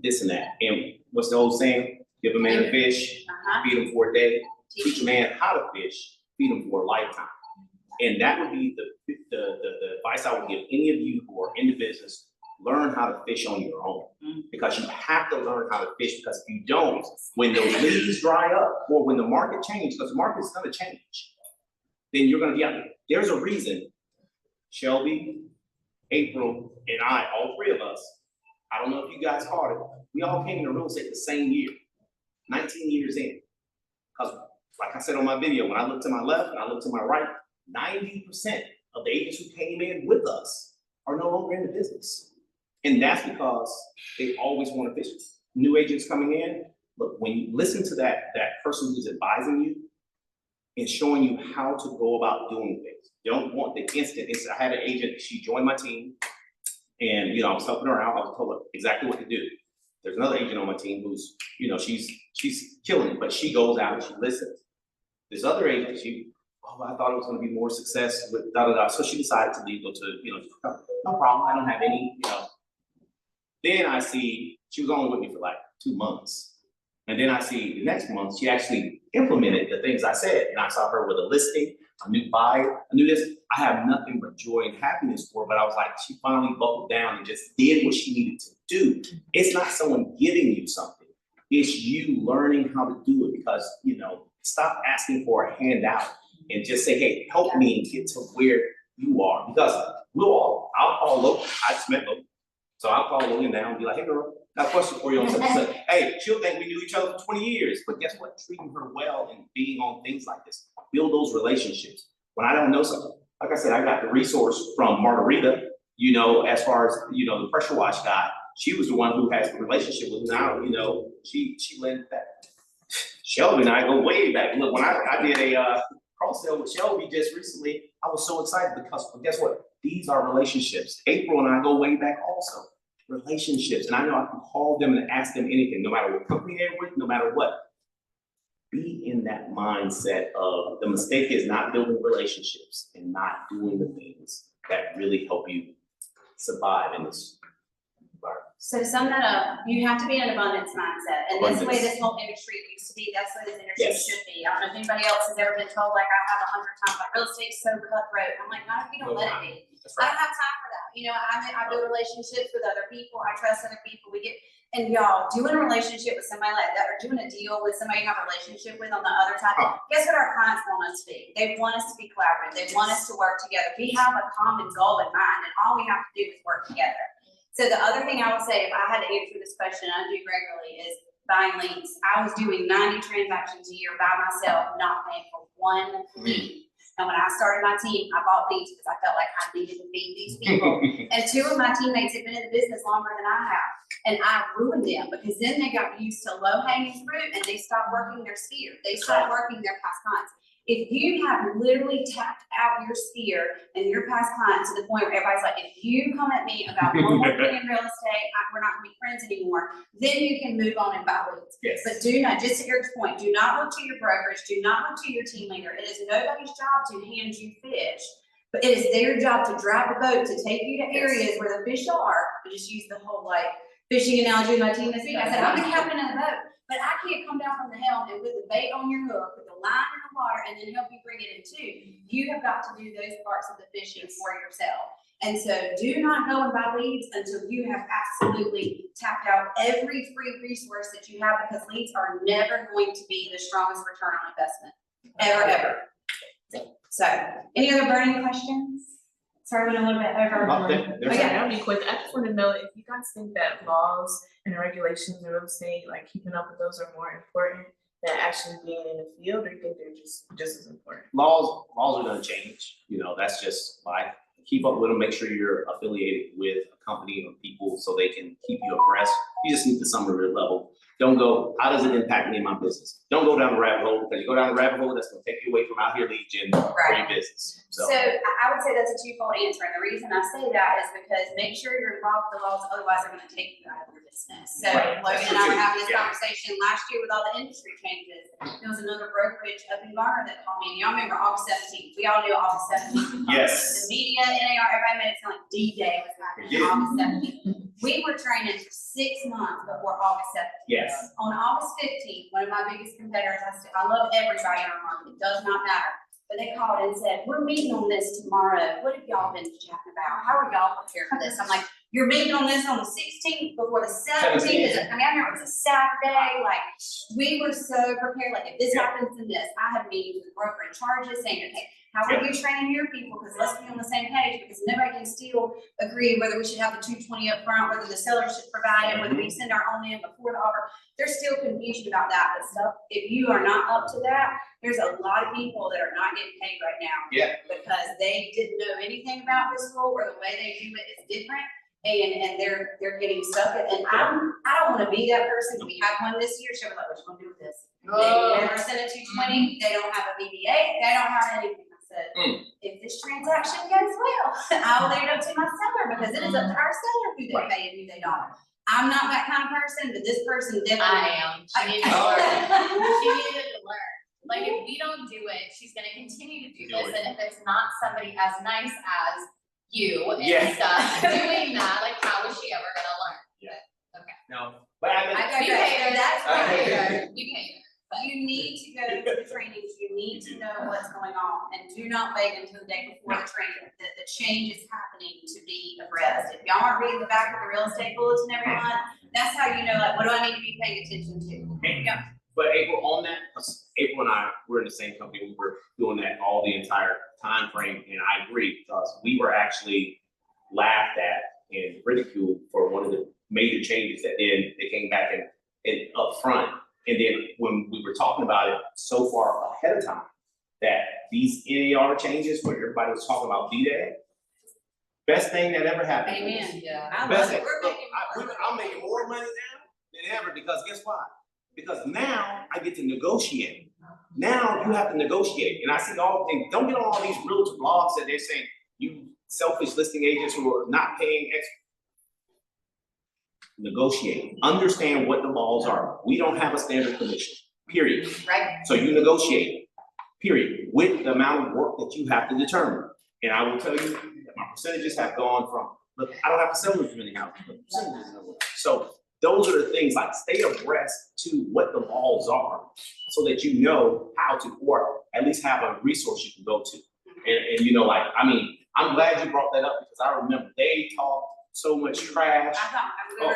this and that. And what's the old saying? Give a man a fish, feed him for a day. Teach a man how to fish, feed him for a lifetime. And that would be the advice I would give any of you who are in the business. Learn how to fish on your own, because you have to learn how to fish, because if you don't, when those leads dry up or when the market changes, because the market's gonna change, then you're gonna be out there. There's a reason Shelby, April, and I, all 3 of us, I don't know if you guys caught it, we all came into real estate the same year, 19 years in. Because like I said on my video, when I look to my left and I look to my right, 90% of the agents who came in with us are no longer in the business. And that's because they always want to fish. New agents coming in, look, when you listen to that person who's advising you and showing you how to go about doing things. You don't want the instant. I had an agent, she joined my team, and I was helping her out. I was told her exactly what to do. There's another agent on my team who's, she's killing it, but she goes out and she listens. This other agent, I thought it was gonna be more success with da-da-da. So she decided to leave, go to, no problem, I don't have any, Then I see, she was only with me for like 2 months. And then I see the next month, she actually implemented the things I said. And I saw her with a listing, a new buyer, a new this. I have nothing but joy and happiness for her, but I was like, she finally buckled down and just did what she needed to do. It's not someone giving you something. It's you learning how to do it, because, stop asking for a handout and just say, hey, help me get to where you are. Because I'll call Logan. I just met Logan. So I'll call Logan down and be like, hey girl, got a question for you on such and such. Hey, she'll think we knew each other for 20 years. But guess what? Treating her well and being on things like this. Build those relationships. When I don't know something, like I said, I got the resource from Margarita, as far as, the pressure wash guy. She was the one who has the relationship with now, she lent that. Shelby and I go way back. Look, when I did a cross sale with Shelby just recently, I was so excited because guess what? These are relationships. April and I go way back also. Relationships. And I know I can call them and ask them anything, no matter what company they're with, no matter what. Be in that mindset of the mistake is not building relationships and not doing the things that really help you survive in this environment. So to sum that up, you have to be in an abundance mindset, and that's the way this whole industry used to be. That's the way this industry Yes. should be. I don't know if anybody else has ever been told, like I have 100 times, like real estate's so cutthroat. I'm like, not if you don't let it be. That's I right. don't have time for that. I build relationships with other people. I trust other people. And y'all, doing a relationship with somebody like that, or doing a deal with somebody you have a relationship with on the other side, guess what our clients want us to be? They want us to be collaborative. They want us to work together. We have a common goal in mind, and all we have to do is work together. So the other thing I would say, if I had to answer this question, I do regularly, is buying leads. I was doing 90 transactions a year by myself, not paying for one lead. And when I started my team, I bought leads because I felt like I needed to feed these people. And 2 of my teammates had been in the business longer than I have. And I ruined them because then they got used to low hanging fruit and they stopped working their sphere. They stopped working their past clients. If you have literally tapped out your sphere and your past clients to the point where everybody's like, if you come at me about one more thing in real estate, we're not gonna be friends anymore, then you can move on and buy leads. Yes. But do not, just to Eric's point, do not look to your brokerage, do not look to your team leader. It is nobody's job to hand you fish, but it is their job to drive the boat, to take you to areas where the fish are. I just use the whole like fishing analogy with my team this week. I said, I'm the captain of the boat, but I can't come down from the helm and put the bait on your hook, put the line in the water, and then help you bring it in too. You have got to do those parts of the fishing for yourself. And so do not go and buy leads until you have absolutely tapped out every free resource that you have, because leads are never going to be the strongest return on investment, ever. So, any other burning questions? Sorry, I went a little bit over. There's Yeah, that'll be quick. I just want to know if you guys think that laws and regulations in real estate, like keeping up with those, are more important than actually being in the field, or you think they're just as important? laws are gonna change, that's just life. Keep up with them, make sure you're affiliated with a company or people so they can keep you abreast. You just need the summary level. Don't go, how does it impact me in my business? Don't go down the rabbit hole, because you go down the rabbit hole, that's gonna take you away from out here lead gen for your business. So I would say that's a twofold answer, and the reason I say that is because make sure you're involved with the laws, otherwise they're gonna take you out of your business. So Right. Logan and I were having this conversation last year with all the industry changes. There was another brokerage up in Garner that called me, and y'all remember August 17th, we all knew August 17th. Yes. The media, NAR, everybody made it sound like D-Day was happening on August 17th. We were training for 6 months before August 17th. Yes. On August 15th, one of my biggest competitors, I love everybody in our market, it does not matter. But they called and said, we're meeting on this tomorrow. What have y'all been chatting about? How are y'all prepared for this? I'm like, you're meeting on this on the 16th before the 17th. I remember it was a Saturday. Like, we were so prepared. Like, if this happens, then this. I had meetings with broker in charges saying, okay, how are you training your people? Because let's be on the same page, because nobody can still agree whether we should have the 220 up front, whether the seller should provide it, whether we send our own in before the offer. There's still confusion about that, but stuff, if you are not up to that, there's a lot of people that are not getting paid right now. Yeah. Because they didn't know anything about this rule, or the way they do it is different, and they're getting stuck. And I don't wanna be that person. We had one this year, she was like, what you gonna do with this? They never sent a 220, they don't have a BBA, they don't have anything. I said, if this transaction goes well, I'll leave it up to my seller, because it is up to our seller who they pay and who they don't. I'm not that kind of person, but this person definitely. I am. She needed to learn. She needed to learn. Like, if we don't do it, she's gonna continue to do this, and if it's not somebody as nice as you and stuff doing that, like, how is she ever gonna learn? Yeah. Okay. No, but I mean, I We paid her, That's we paid right. her, we paid her. You need to go to the trainings, you need to know what's going on, and do not wait until the day before the training, that the change is happening to be abreast. If y'all aren't reading the back of the real estate bulletin every month, that's how you know, like, what do I need to be paying attention to? Yeah. But April, on that, April and I, we're in the same company, we were doing that all the entire time frame, and I agree, because we were actually laughed at and ridiculed for one of the major changes that then they came back and up front. And then when we were talking about it so far ahead of time, that these NAR changes where everybody was talking about D-Day, best thing that ever happened. Amen. Yeah. I Best love thing, it. We're look, making more. I'm making more money now than ever, because guess why? Because now I get to negotiate. Now you have to negotiate. And I see all things, don't get on all these realtor blogs that they're saying, you selfish listing agents who are not paying extra. Negotiate, understand what the laws are. We don't have a standard commission, period. Right. So you negotiate, period, with the amount of work that you have to determine. And I will tell you that my percentages have gone from, look, I don't have to sell this many houses, but percentages are low. So those are the things, like, stay abreast to what the laws are, so that you know how to, or at least have a resource you can go to. And you know, like, I mean, I'm glad you brought that up, because I remember they talked so much trash. I thought, we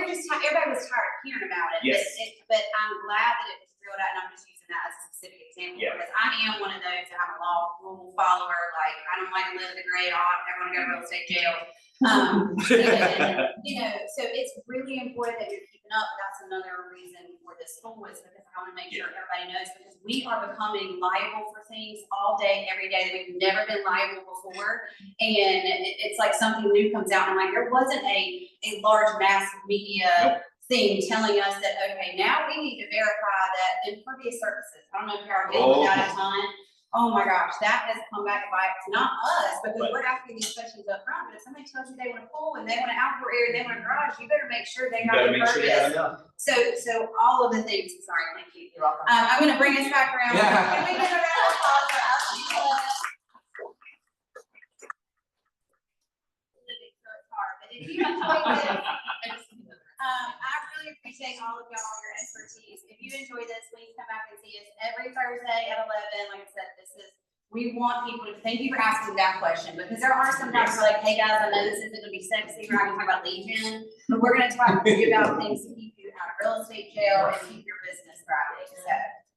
were just, everybody was tired of hearing about it. Yes. But I'm glad that it was drilled out, and I'm just using that as a specific example. Yeah. Because I am one of those that I'm a law will follow her, like, I don't like to live the grade on, everyone go to real estate jail. And, you know, so it's really important that you're keeping up. That's another reason for this school is because I want to make sure everybody knows, because we are becoming liable for things all day, every day that we've never been liable before. And it's like something new comes out, and I'm like, there wasn't a large mass media thing telling us that, okay, now we need to verify that impervious surfaces. I don't know if y'all are dealing with that a ton. Oh my gosh, that has come back to bite not us, because we're asking these questions up front, but if somebody tells you they want a pool and they want an outdoor area, they want a garage, you better make sure they got impervious. So all of the things, sorry, thank you. You're welcome. I'm gonna bring us back around. Can we give a round of applause for us? But if you enjoyed this, I really appreciate all of y'all, your expertise. If you enjoy this, please come back and see us every Thursday at 11. Like I said, we want people to, thank you for asking that question, because there are some times we're like, hey guys, I know this isn't gonna be sexy, we're not gonna talk about Legion, but we're gonna talk to you about things to keep you out of real estate jail and keep your business thriving, so.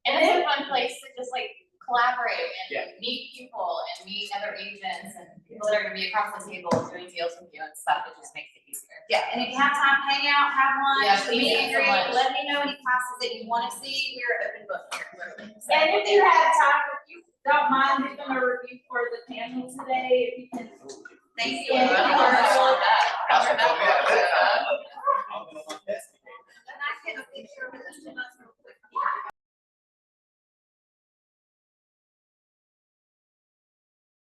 And it's a fun place to just like collaborate and meet people and meet other agents and people that are gonna be across the table doing deals with you and stuff. It just makes it easier. Yeah, and if you have time, hang out, have lunch, Yeah, please meet and have greet, lunch. let me know any classes that you wanna see, we're open book here, literally. So, And if you have time, if you don't mind doing a review for the panel today, if you can. Thank you. Yeah, I don't know about that.